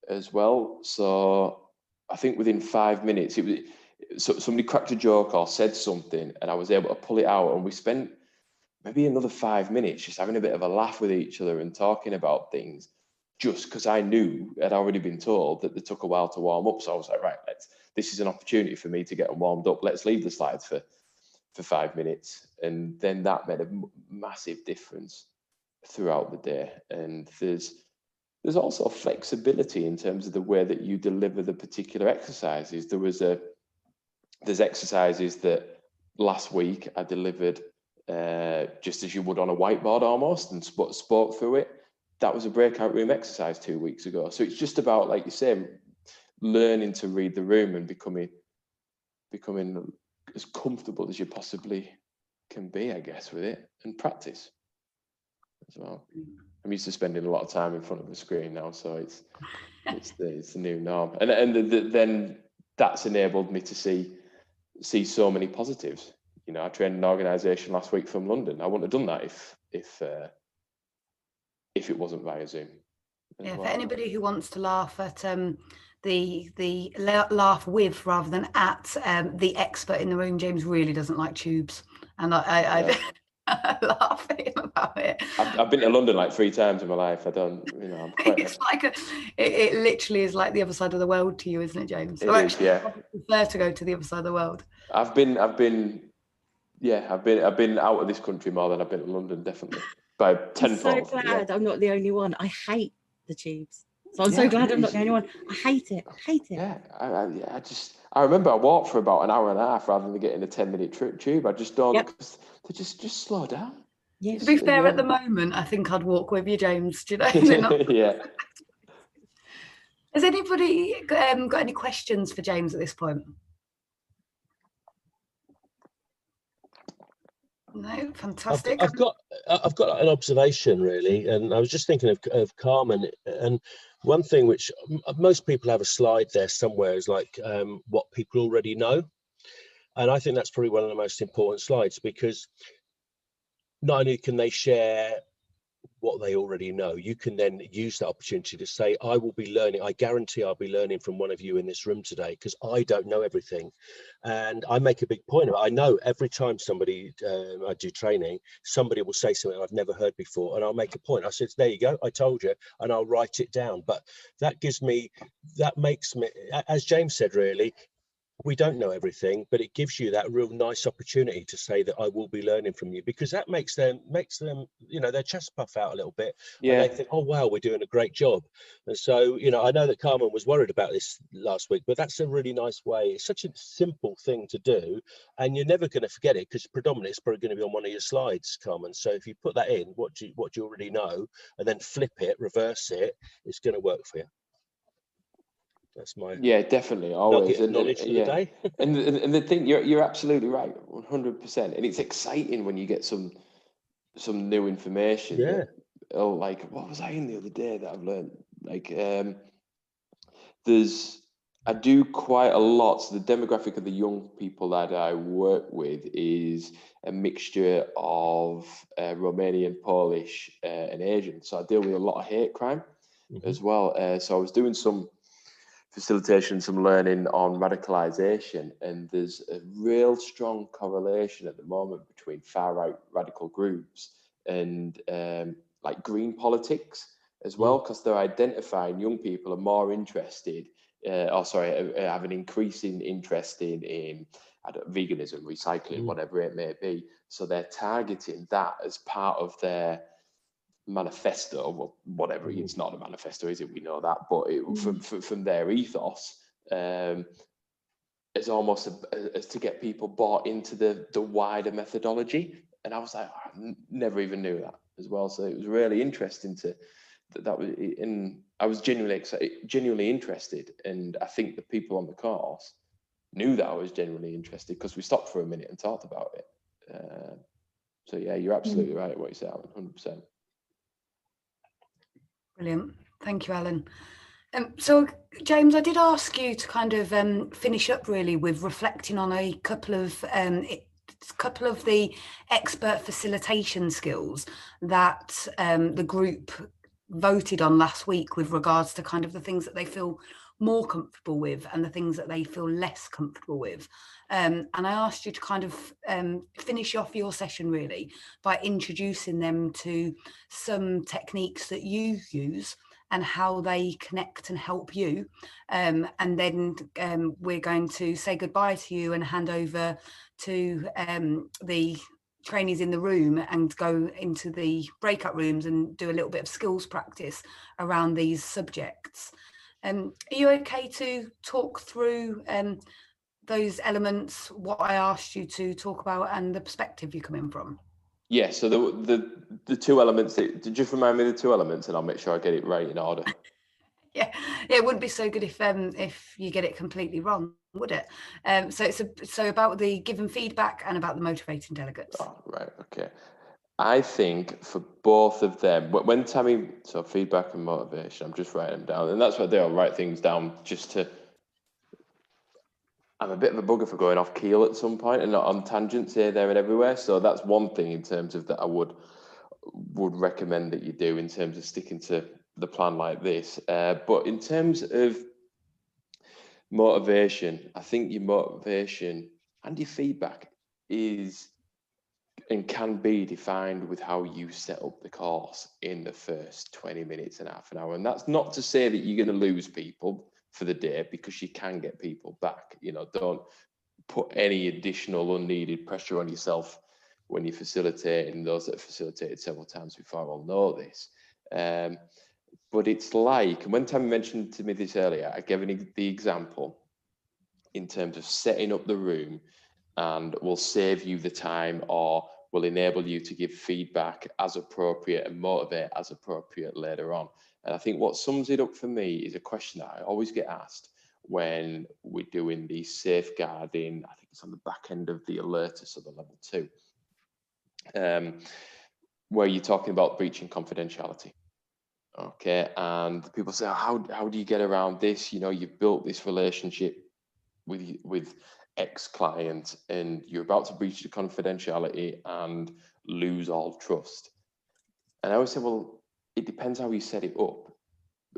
as well. So I think within 5 minutes, somebody cracked a joke or said something, and I was able to pull it out, and we spent maybe another 5 minutes just having a bit of a laugh with each other and talking about things, just because I knew, I'd already been told that they took a while to warm up. So I was like, right, this is an opportunity for me to get them warmed up. Let's leave the slides for 5 minutes. And then that made a massive difference throughout the day. And there's also flexibility in terms of the way that you deliver the particular exercises. There's exercises that last week I delivered just as you would on a whiteboard almost, and spoke through it. That was a breakout room exercise 2 weeks ago. So it's just about, like you say, learning to read the room and becoming as comfortable as you possibly can be, I guess, with it, and practice as well. I'm used to spending a lot of time in front of the screen now, so it's the new norm, and then that's enabled me to see so many positives. I trained an organisation last week from London. I wouldn't have done that if it wasn't via Zoom. Yeah, well, for anybody who wants to laugh at the laugh with rather than at the expert in the room, James really doesn't like tubes, and I laugh at him about it. I've been to London like 3 times in my life. I don't, I'm quite. It's like it literally is like the other side of the world to you, isn't it, James? It is, yeah. I prefer to go to the other side of the world. I've been out of this country more than I've been to London, definitely, by tenfold. I'm so glad I'm not the only one. I hate the tubes. So I'm so glad I'm not the only one. I hate it. Yeah, I remember I walked for about an hour and a half rather than getting a 10-minute tube. I just don't. Yep. They just slow down. Yeah. To be fair, at the moment, I think I'd walk with you, James. Do you know? Yeah. Has anybody got any questions for James at this point? No, fantastic. I've got an observation really, and I was just thinking of Carmen, and one thing which most people have a slide there somewhere is like what people already know, and I think that's probably one of the most important slides, because not only can they share what they already know, you can then use that opportunity to say, I will be learning, I guarantee I'll be learning from one of you in this room today, because I don't know everything. And I make a big point of it. I know every time I do training, somebody will say something I've never heard before, and I'll make a point. I said, there you go, I told you, and I'll write it down. But that makes me, as James said, really, we don't know everything, but it gives you that real nice opportunity to say that I will be learning from you, because that makes them, their chest puff out a little bit. Yeah. And they think, oh, wow, we're doing a great job. And so, I know that Carmen was worried about this last week, but that's a really nice way. It's such a simple thing to do, and you're never going to forget it, because predominantly it's probably going to be on one of your slides, Carmen. So if you put that in, what you already know, and then flip it, reverse it, it's going to work for you. That's my definitely always knowledge for the day. and the thing, you're absolutely right, 100%. And it's exciting when you get some new information. Yeah. Like, what was I in the other day that I've learned? Like, I do quite a lot. So the demographic of the young people that I work with is a mixture of Romanian, Polish, and Asian. So I deal with a lot of hate crime as well. So I was doing some facilitation, some learning on radicalization, and there's a real strong correlation at the moment between far-right radical groups and like green politics as well, because they're identifying young people are more interested, have an increasing interest in veganism, recycling, whatever it may be. So they're targeting that as part of their manifesto, well, whatever. It's not a manifesto, is it? We know that, but from their ethos, it's almost as to get people bought into the wider methodology. And I was like, I never even knew that as well. So it was really interesting that was in. I was genuinely interested, and I think the people on the course knew that I was genuinely interested because we stopped for a minute and talked about it. So yeah, you're absolutely right what you said, Alan, 100%. Brilliant. Thank you, Alan. So, James, I did ask you to kind of finish up really with reflecting on a couple of the expert facilitation skills that the group voted on last week with regards to kind of the things that they feel more comfortable with and the things that they feel less comfortable with. And I asked you to kind of finish off your session really by introducing them to some techniques that you use and how they connect and help you. And then we're going to say goodbye to you and hand over to the trainees in the room and go into the breakout rooms and do a little bit of skills practice around these subjects. Are you okay to talk through those elements, what I asked you to talk about and the perspective you come in from? Yeah, so the two elements, just remind me of the two elements and I'll make sure I get it right in order. Yeah, it wouldn't be so good if you get it completely wrong, would it? So about the giving feedback and about the motivating delegates. Oh, right, okay. I think for both of them, when Tammy, so feedback and motivation, I'm just writing them down, and that's what I do. I'll write things down just to. I'm a bit of a bugger for going off keel at some point and not on tangents here, there, and everywhere. So that's one thing in terms of that I would recommend that you do in terms of sticking to the plan like this. But in terms of motivation, I think your motivation and your feedback is and can be defined with how you set up the course in the first 20 minutes and half an hour. And that's not to say that you're going to lose people for the day, because you can get people back. You know, don't put any additional unneeded pressure on yourself when you're facilitating. Those that have facilitated several times before will know this. But it's like, and when Tammy mentioned to me this earlier, I gave the example in terms of setting up the room and will save you the time or will enable you to give feedback as appropriate and motivate as appropriate later on. And I think what sums it up for me is a question that I always get asked when we're doing the safeguarding. I think it's on the back end of the alertus or the level 2, where you're talking about breaching confidentiality. Okay, and people say, how do you get around this? You know, you've built this relationship with X client and you're about to breach the confidentiality and lose all trust. And I always say, well, it depends how you set it up.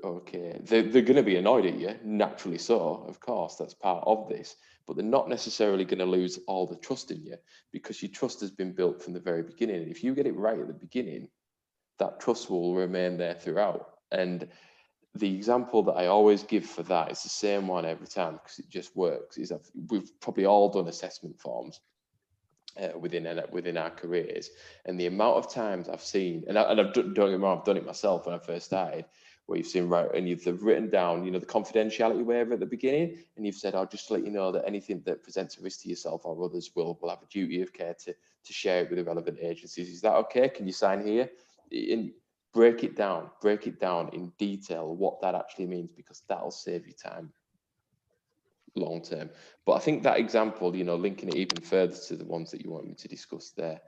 Okay, they're going to be annoyed at you, naturally so, of course, that's part of this, but they're not necessarily going to lose all the trust in you because your trust has been built from the very beginning. And if you get it right at the beginning, that trust will remain there throughout. And the example that I always give for that is the same one every time because it just works. Is that we've probably all done assessment forms within our careers, and the amount of times I've seen, and I've don't get me wrong, I've done it myself when I first started, where you've seen and you've written down, you know, the confidentiality waiver at the beginning, and you've said, "I'll just let you know that anything that presents a risk to yourself or others will have a duty of care to share it with the relevant agencies. Is that okay? Can you sign here?" And break it down in detail what that actually means, because that'll save you time long term. But I think that example, you know, linking it even further to the ones that you want me to discuss there,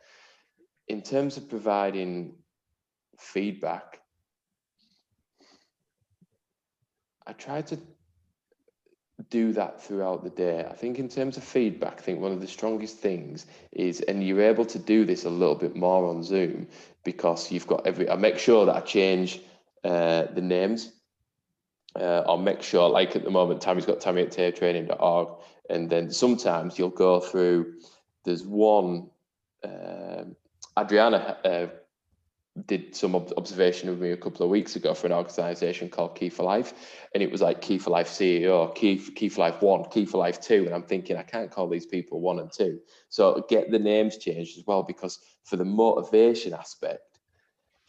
in terms of providing feedback, I try to do that throughout the day. I think in terms of feedback, I think one of the strongest things is, and you're able to do this a little bit more on Zoom because you've got I make sure that I change the names. I'll make sure, like at the moment, Tammy's got tammy@tailtraining.org, and then sometimes you'll go through, there's one, Adriana did some observation with me a couple of weeks ago for an organisation called Key for Life, and it was like Key for Life CEO, Key for Life 1, Key for Life 2, and I'm thinking I can't call these people 1 and 2. So get the names changed as well, because for the motivation aspect,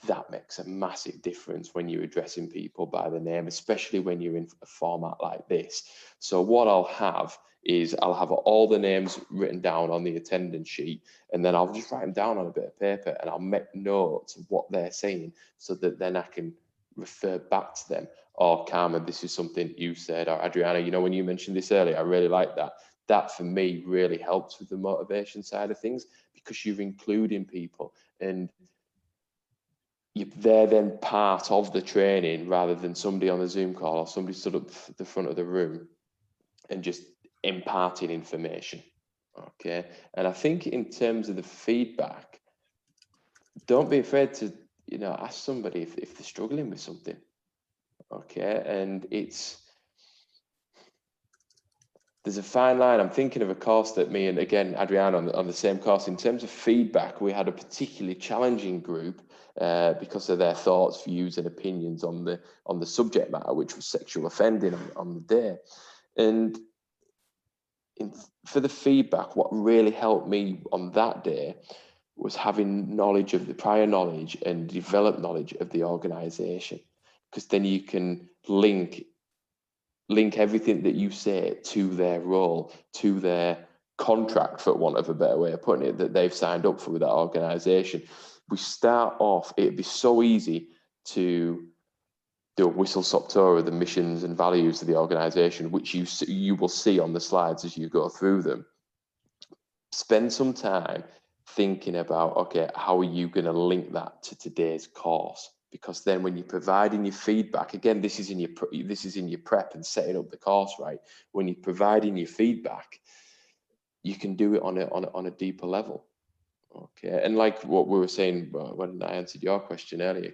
that makes a massive difference when you're addressing people by the name, especially when you're in a format like this. So what I'll have is I'll have all the names written down on the attendance sheet, and then I'll just write them down on a bit of paper, and I'll make notes of what they're saying, so that then I can refer back to them. Or Carmen, this is something you said, or Adriana, you know, when you mentioned this earlier, I really like that. That for me really helps with the motivation side of things, because you're including people and they're then part of the training, rather than somebody on a Zoom call or somebody stood up the front of the room and just imparting information. Okay. And I think in terms of the feedback, don't be afraid to, you know, ask somebody if they're struggling with something. Okay. And there's a fine line. I'm thinking of a course that me and, again, Adriana on the same course. In terms of feedback, we had a particularly challenging group because of their thoughts, views, and opinions on the subject matter, which was sexual offending on the day. And for the feedback, what really helped me on that day was having knowledge of the prior knowledge and developed knowledge of the organisation, because then you can link everything that you say to their role, to their contract, for want of a better way of putting it, that they've signed up for with that organisation. We start off, it'd be so easy to do a whistle-stop tour of the missions and values of the organisation, which you will see on the slides as you go through them. Spend some time thinking about, okay, how are you going to link that to today's course? Because then when you're providing your feedback, again, this is in your prep and setting up the course, right? When you're providing your feedback, you can do it on a deeper level. Okay. And like what we were saying when I answered your question earlier,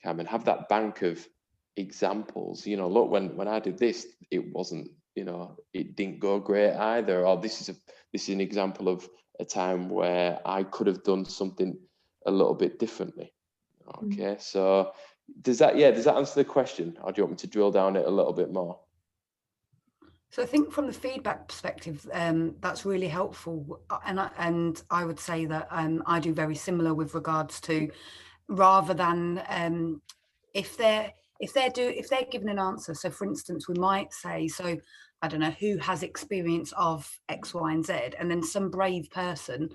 Carmen, have that bank of examples. You know, look, when I did this, it wasn't, you know, it didn't go great either. Or this is an example of a time where I could have done something a little bit differently. Okay, so does that answer the question, or do you want me to drill down it a little bit more? So I think from the feedback perspective, that's really helpful, and I would say that I do very similar with regards to, rather than if they're given an answer. So for instance, we might say, so I don't know, who has experience of X, Y, and Z, and then some brave person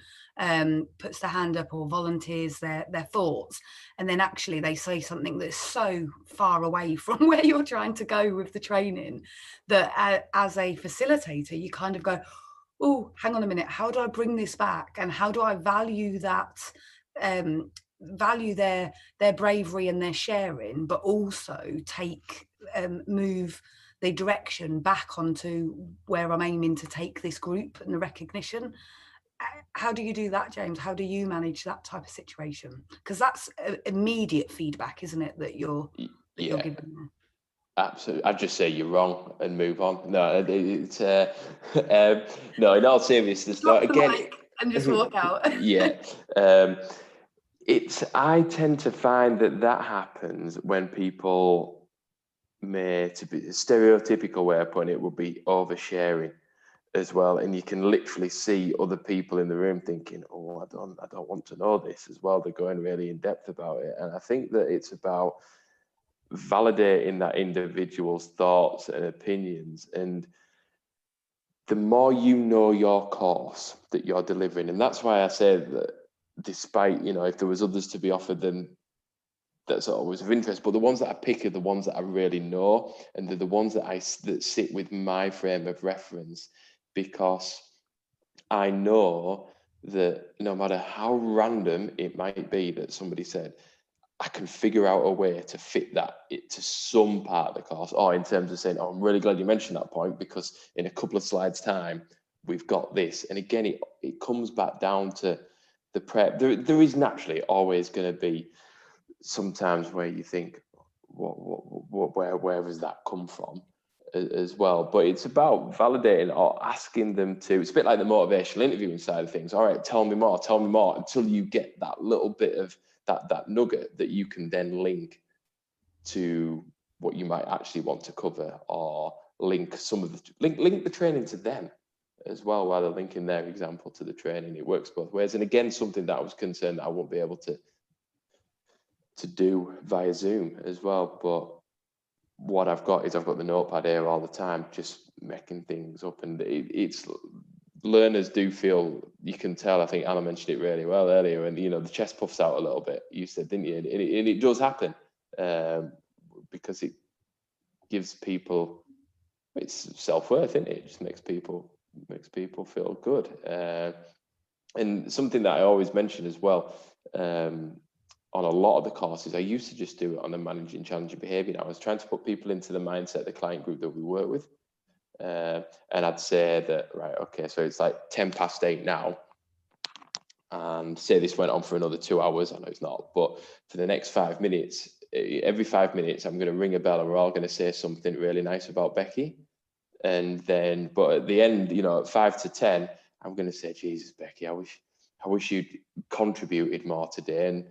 puts their hand up or volunteers their thoughts, and then actually they say something that's so far away from where you're trying to go with the training that as a facilitator, you kind of go, oh, hang on a minute, how do I bring this back, and how do I value that, value their bravery and their sharing, but also move the direction back onto where I'm aiming to take this group and the recognition. How do you do that, James? How do you manage that type of situation? Because that's immediate feedback, isn't it, that you're giving them? Absolutely. I'd just say you're wrong and move on. No, it's no, in all seriousness, no, again, and just walk out. Yeah. I tend to find that happens when people to be a stereotypical way of putting it would be oversharing as well, and you can literally see other people in the room thinking, oh, I don't want to know this as well. They're going really in depth about it, and I think that it's about validating that individual's thoughts and opinions. And the more you know your course that you're delivering, and that's why I say that despite, you know, if there was others to be offered, then that's always of interest, but the ones that I pick are the ones that I really know, and they're the ones that sit with my frame of reference, because I know that no matter how random it might be that somebody said, I can figure out a way to fit that to some part of the course, or in terms of saying, oh, I'm really glad you mentioned that point, because in a couple of slides time, we've got this. And again, it comes back down to the prep. There is naturally always going to be sometimes where you think, where has that come from as well? But it's about validating or asking them to, it's a bit like the motivational interviewing side of things. All right, tell me more, until you get that little bit of that nugget that you can then link to what you might actually want to cover, or link some of the link the training to them as well, while they're linking their example to the training. It works both ways. And again, something that I was concerned that I won't be able to do via Zoom as well. But what I've got the notepad here all the time, just making things up. And it's learners do feel, you can tell, I think Anna mentioned it really well earlier, and the chest puffs out a little bit, you said, didn't you? And it does happen, because it gives people, it's self-worth, isn't it? It just makes people feel good. And something that I always mention as well, on a lot of the courses, I used to just do it on the managing challenging behavior. Now I was trying to put people into the mindset of the client group that we work with. And I'd say that, right, okay, so it's like 8:10 now, and say this went on for another 2 hours. I know it's not, but for the next 5 minutes, every 5 minutes, I'm going to ring a bell and we're all going to say something really nice about Becky. And then, but at the end, at 5 to 10, I'm going to say, Jesus, Becky, I wish you'd contributed more today. And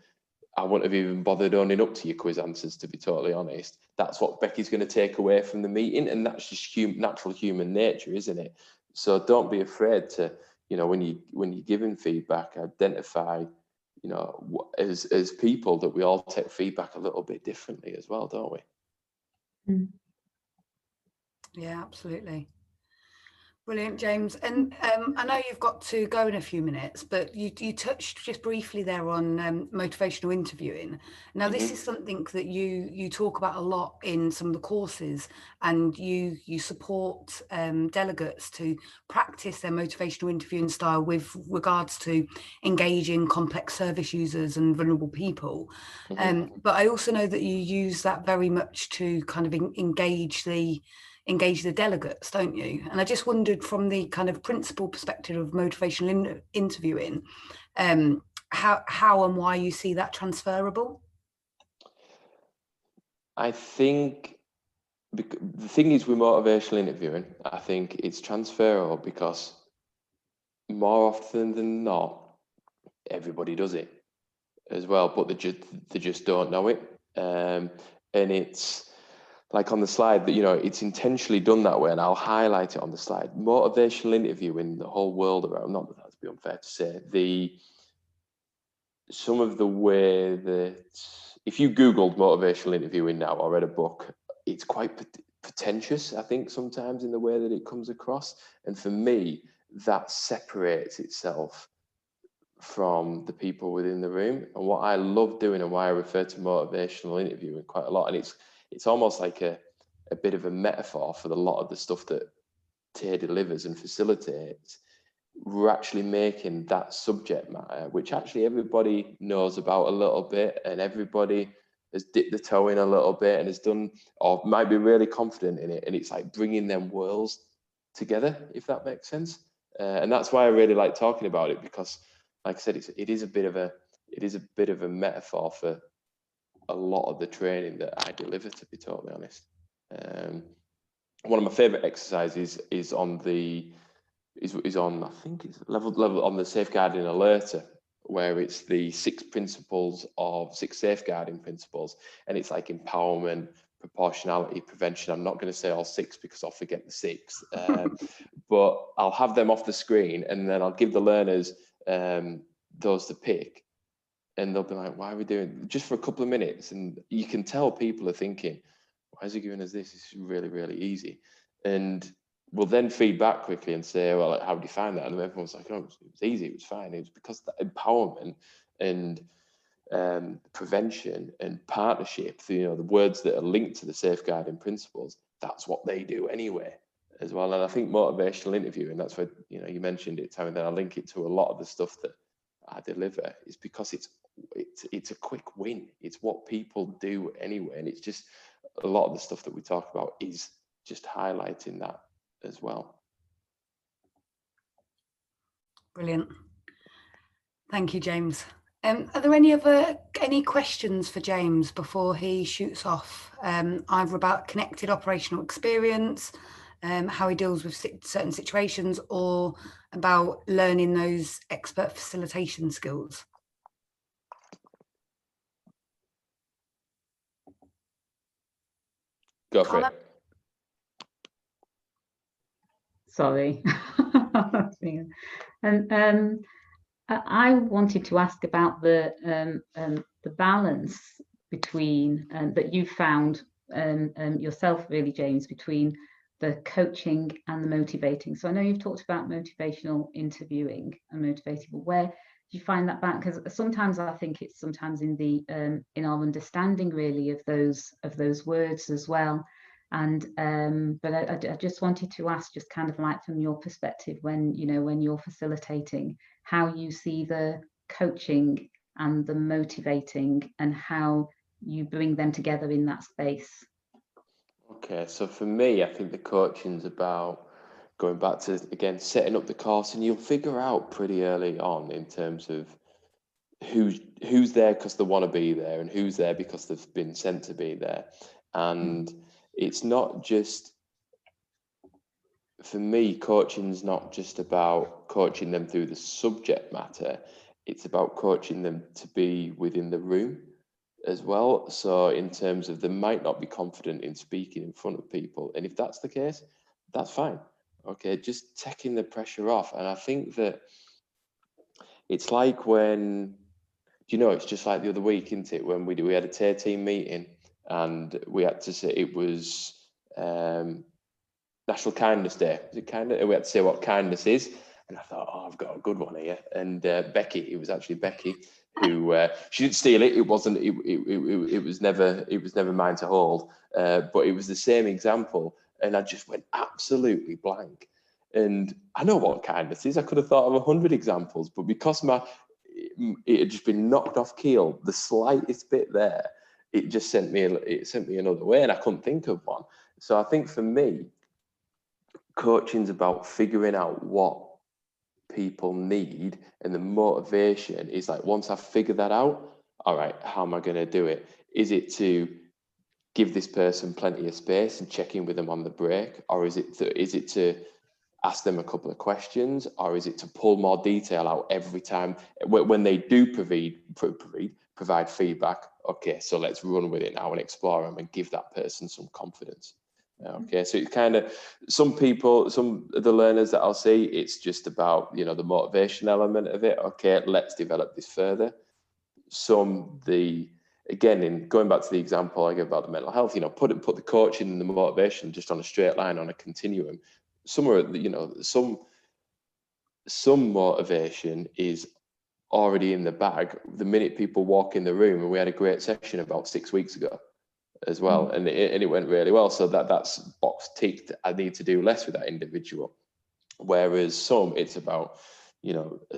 I wouldn't have even bothered owning up to your quiz answers, to be totally honest. That's what Becky's going to take away from the meeting. And that's just natural human nature, isn't it? So don't be afraid to, when you're giving feedback, identify, as people, that we all take feedback a little bit differently as well, don't we? Mm. Yeah, absolutely. Brilliant, James. And I know you've got to go in a few minutes, but you touched just briefly there on motivational interviewing. Now, this is something that you talk about a lot in some of the courses, and you support delegates to practice their motivational interviewing style with regards to engaging complex service users and vulnerable people. But I also know that you use that very much to kind of engage the delegates, don't you? And I just wondered, from the kind of principal perspective of motivational interviewing, how and why you see that transferable? I think the thing is with motivational interviewing, I think it's transferable because more often than not, everybody does it as well, but they just don't know it. And it's like on the slide that, it's intentionally done that way, and I'll highlight it on the slide. Motivational interviewing, the whole world around, not that that's be unfair to say, some of the way that, if you Googled motivational interviewing now or read a book, it's quite pretentious, I think, sometimes in the way that it comes across. And for me, that separates itself from the people within the room. And what I love doing, and why I refer to motivational interviewing quite a lot, and it's almost like a bit of a metaphor for a lot of the stuff that Tay delivers and facilitates. We're actually making that subject matter, which actually everybody knows about a little bit, and everybody has dipped the toe in a little bit and has done, or might be really confident in it. And it's like bringing them worlds together, if that makes sense. And that's why I really like talking about it, because, like I said, it is a bit of a metaphor for a lot of the training that I deliver, to be totally honest. One of my favorite exercises is on I think it's level on the safeguarding alerter, where it's the 6 safeguarding principles, and it's like empowerment, proportionality, prevention. I'm not going to say all 6 because I'll forget the 6, but I'll have them off the screen, and then I'll give the learners those to pick. And they'll be like, why are we doing just for a couple of minutes? And you can tell people are thinking, why is he giving us this? It's really, really easy. And we'll then feed back quickly and say, well, like, how did you find that? And everyone's like, oh, it was easy, it was fine. It was because the empowerment and prevention and partnership, the words that are linked to the safeguarding principles, that's what they do anyway as well. And I think motivational interviewing, that's why, you mentioned it, Tom, and then I link it to a lot of the stuff that I deliver, is because it's a quick win. It's what people do anyway, and it's just a lot of the stuff that we talk about is just highlighting that as well. Brilliant. Thank you, James. Are there any questions for James before he shoots off, either about connected operational experience, how he deals with certain situations, or about learning those expert facilitation skills? Go for it. Sorry. And I wanted to ask about the balance between that you found yourself, really, James, between the coaching and the motivating. So I know you've talked about motivational interviewing and motivating, but where do you find that back? Because sometimes I think it's sometimes in the in our understanding, really, of those words as well. And but I just wanted to ask, just kind of like from your perspective, when you're facilitating, how you see the coaching and the motivating and how you bring them together in that space. Okay, so for me, I think the coaching's about going back to, again, setting up the course, and you'll figure out pretty early on in terms of who's there because they want to be there and who's there because they've been sent to be there. And it's not just, for me, coaching's not just about coaching them through the subject matter, it's about coaching them to be within the room as well. So in terms of, they might not be confident in speaking in front of people, and if that's the case, that's fine. Okay, just taking the pressure off. And I think that it's like when, it's just like the other week, isn't it, when we had a tier team meeting, and we had to say it was National Kindness Day. Is it kindness? We had to say what kindness is, and I thought, I've got a good one here. And Becky, it was actually Becky, who she didn't steal it. It wasn't. It was never mine to hold. But it was the same example, and I just went absolutely blank. And I know what kindness is. I could have thought of 100 examples, but because it had just been knocked off keel, the slightest bit there, it just sent me another way, and I couldn't think of one. So I think for me, coaching's about figuring out what people need, and the motivation is like, once I've figured that out, all right, how am I going to do it? Is it to give this person plenty of space and check in with them on the break, or is it to ask them a couple of questions, or is it to pull more detail out every time when they do provide feedback? Okay, so let's run with it now and explore them and give that person some confidence. Okay, so it's kind of, some of the learners that I'll see, it's just about, the motivation element of it. Okay, let's develop this further. Again, in going back to the example I gave about the mental health, put the coaching and the motivation just on a straight line, on a continuum. Some motivation is already in the bag the minute people walk in the room, and we had a great session about 6 weeks ago as well, and it went really well. So that's box ticked. I need to do less with that individual. Whereas some, it's about,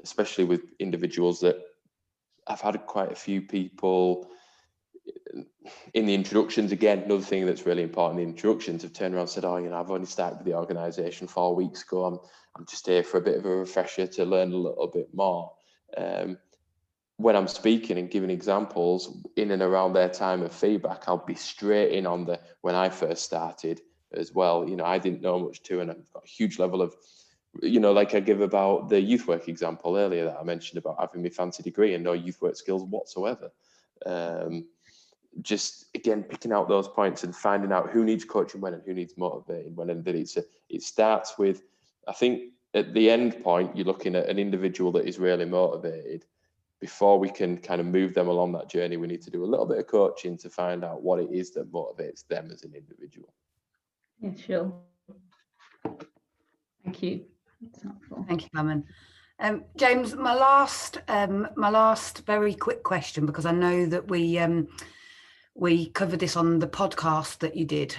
especially with individuals that I've had quite a few people in the introductions. Again, another thing that's really important in the introductions, have turned around and said, I've only started with the organisation 4 weeks ago. I'm just here for a bit of a refresher to learn a little bit more. When I'm speaking and giving examples in and around their time of feedback, I'll be straight in on when I first started as well. I didn't know much too, and I've got a huge level of, like I give about the youth work example earlier that I mentioned about having my fancy degree and no youth work skills whatsoever. Just again, picking out those points and finding out who needs coaching when and who needs motivating when, and that it starts with, I think at the end point, you're looking at an individual that is really motivated. Before we can kind of move them along that journey, we need to do a little bit of coaching to find out what it is that motivates them as an individual. Yeah, sure. Thank you. That's helpful. Thank you, Carmen. James, my last very quick question, because I know that we covered this on the podcast that you did,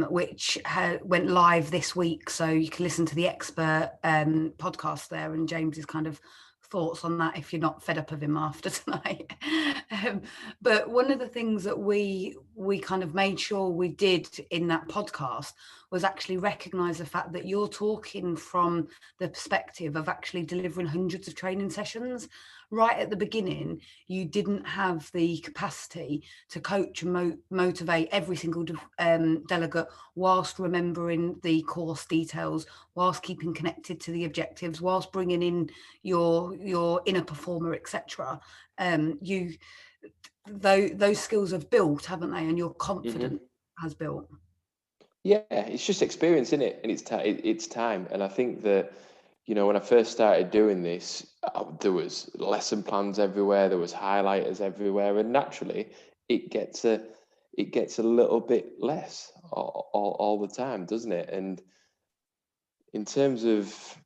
which went live this week, so you can listen to the expert podcast there, and James's kind of thoughts on that if you're not fed up of him after tonight. But one of the things that we kind of made sure we did in that podcast was actually recognise the fact that you're talking from the perspective of actually delivering hundreds of training sessions. Right at the beginning, you didn't have the capacity to coach and motivate every single delegate whilst remembering the course details, whilst keeping connected to the objectives, whilst bringing in your inner performer, etc. Those skills have built, haven't they? And your confidence has built. Yeah, it's just experience, isn't it? And it's time. And I think that, you know, when I first started doing this, there was lesson plans everywhere, there was highlighters everywhere, and naturally it gets a little bit less all the time, doesn't it? And in terms of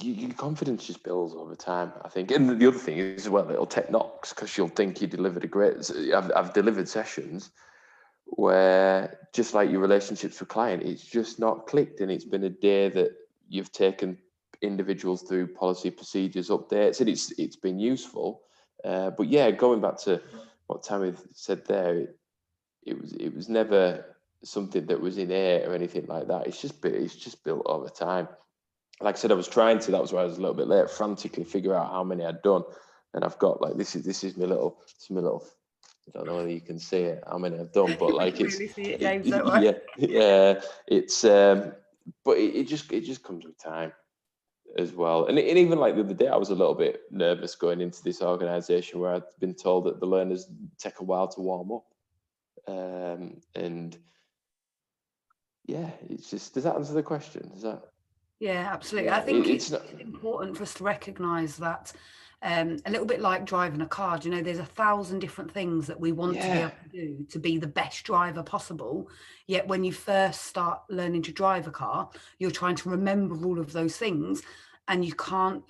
your confidence just builds over time, I think. And the other thing is, well, it'll take knocks because you'll think you delivered a great. I've delivered sessions where, just like your relationships with client, it's just not clicked, and it's been a day that you've taken individuals through policy, procedures, updates, and it's been useful. But yeah, going back to what Tammy said there, it was never something that was innate or anything like that. It's just built over time. Like I said, I was trying to. That was why I was a little bit late. Frantically figure out how many I'd done, and I've got like this is my little. I don't know whether you can see it, how many I've done, but like it's really see it, James, don't worry. yeah, it's but it just comes with time as well. And even like the other day, I was a little bit nervous going into this organisation where I'd been told that the learners take a while to warm up, and yeah, it's just, does that answer the question? Is that? Yeah, absolutely. Yeah, I think it's it's important for us to recognise that, a little bit like driving a car, you know, there's 1,000 different things that we want to be able to do to be the best driver possible. Yet when you first start learning to drive a car, you're trying to remember all of those things, and you can't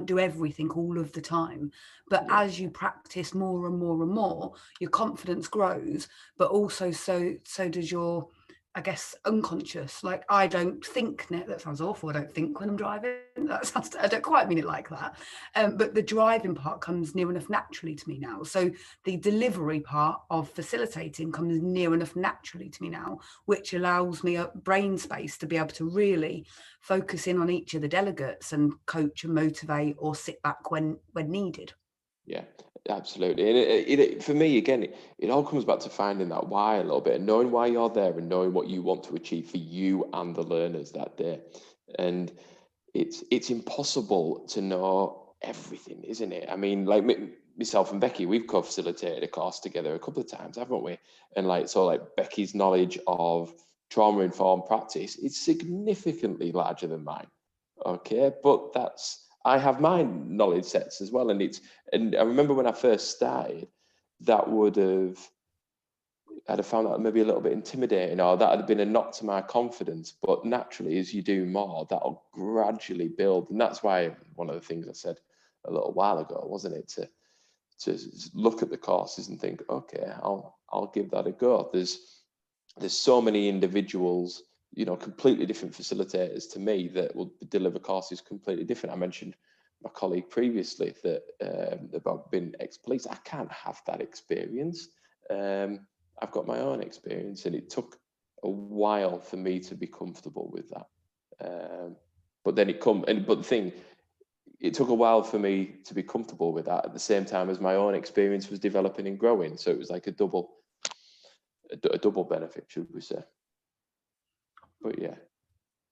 do everything all of the time. But as you practice more and more and more, your confidence grows, but also so does your, I guess, unconscious. Like, I don't think, that sounds awful, I don't think when I'm driving. That sounds, I don't quite mean it like that. But the driving part comes near enough naturally to me now. So the delivery part of facilitating comes near enough naturally to me now, which allows me a brain space to be able to really focus in on each of the delegates and coach and motivate or sit back when needed. Yeah, absolutely. And it for me, again, it all comes back to finding that why a little bit, and knowing why you're there and knowing what you want to achieve for you and the learners that day. And it's impossible to know everything, isn't it? I mean, like myself and Becky, we've co-facilitated a course together a couple of times, haven't we? And like Becky's knowledge of trauma-informed practice is significantly larger than mine. Okay, but I have my knowledge sets as well, and I remember when I first started, I'd have found that maybe a little bit intimidating, or that had been a knock to my confidence. But naturally, as you do more, that'll gradually build, and that's why one of the things I said a little while ago, wasn't it, to look at the courses and think, okay, I'll give that a go. There's so many individuals, you know, completely different facilitators to me that will deliver courses completely different. I mentioned my colleague previously that about being ex-police. I can't have that experience. I've got my own experience, and it took a while for me to be comfortable with that. But then but the thing, it took a while for me to be comfortable with that at the same time as my own experience was developing and growing. So it was like a double benefit, should we say. But yeah.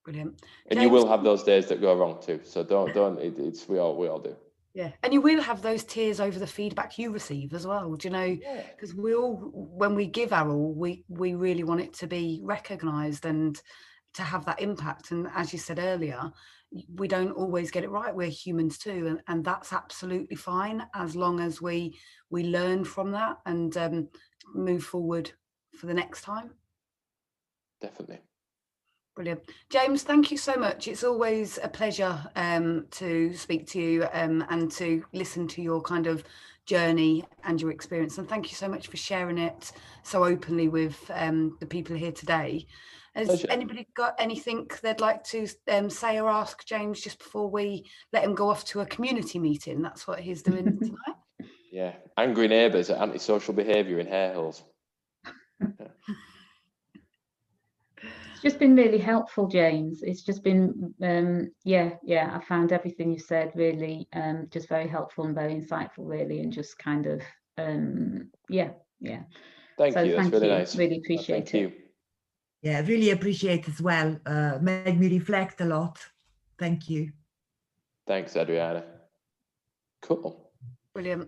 Brilliant. And James, you will have those days that go wrong too. So it's we all do. Yeah, and you will have those tears over the feedback you receive as well. Do you know? Because we all, when we give our all, we really want it to be recognised and to have that impact. And as you said earlier, we don't always get it right. We're humans too, and that's absolutely fine as long as we learn from that and move forward for the next time. Definitely. Brilliant. James, thank you so much. It's always a pleasure to speak to you and to listen to your kind of journey and your experience. And thank you so much for sharing it so openly with the people here today. Has anybody got anything they'd like to say or ask James just before we let him go off to a community meeting? That's what he's doing tonight. Yeah, angry neighbours at antisocial behaviour in Hare Hills. It's just been really helpful, James. It's just been, I found everything you said really just very helpful and very insightful, really, and just kind of, Thank you. That's really nice. Really appreciate it. Yeah, really appreciate as well. Made me reflect a lot. Thank you. Thanks, Adriana. Cool. Brilliant.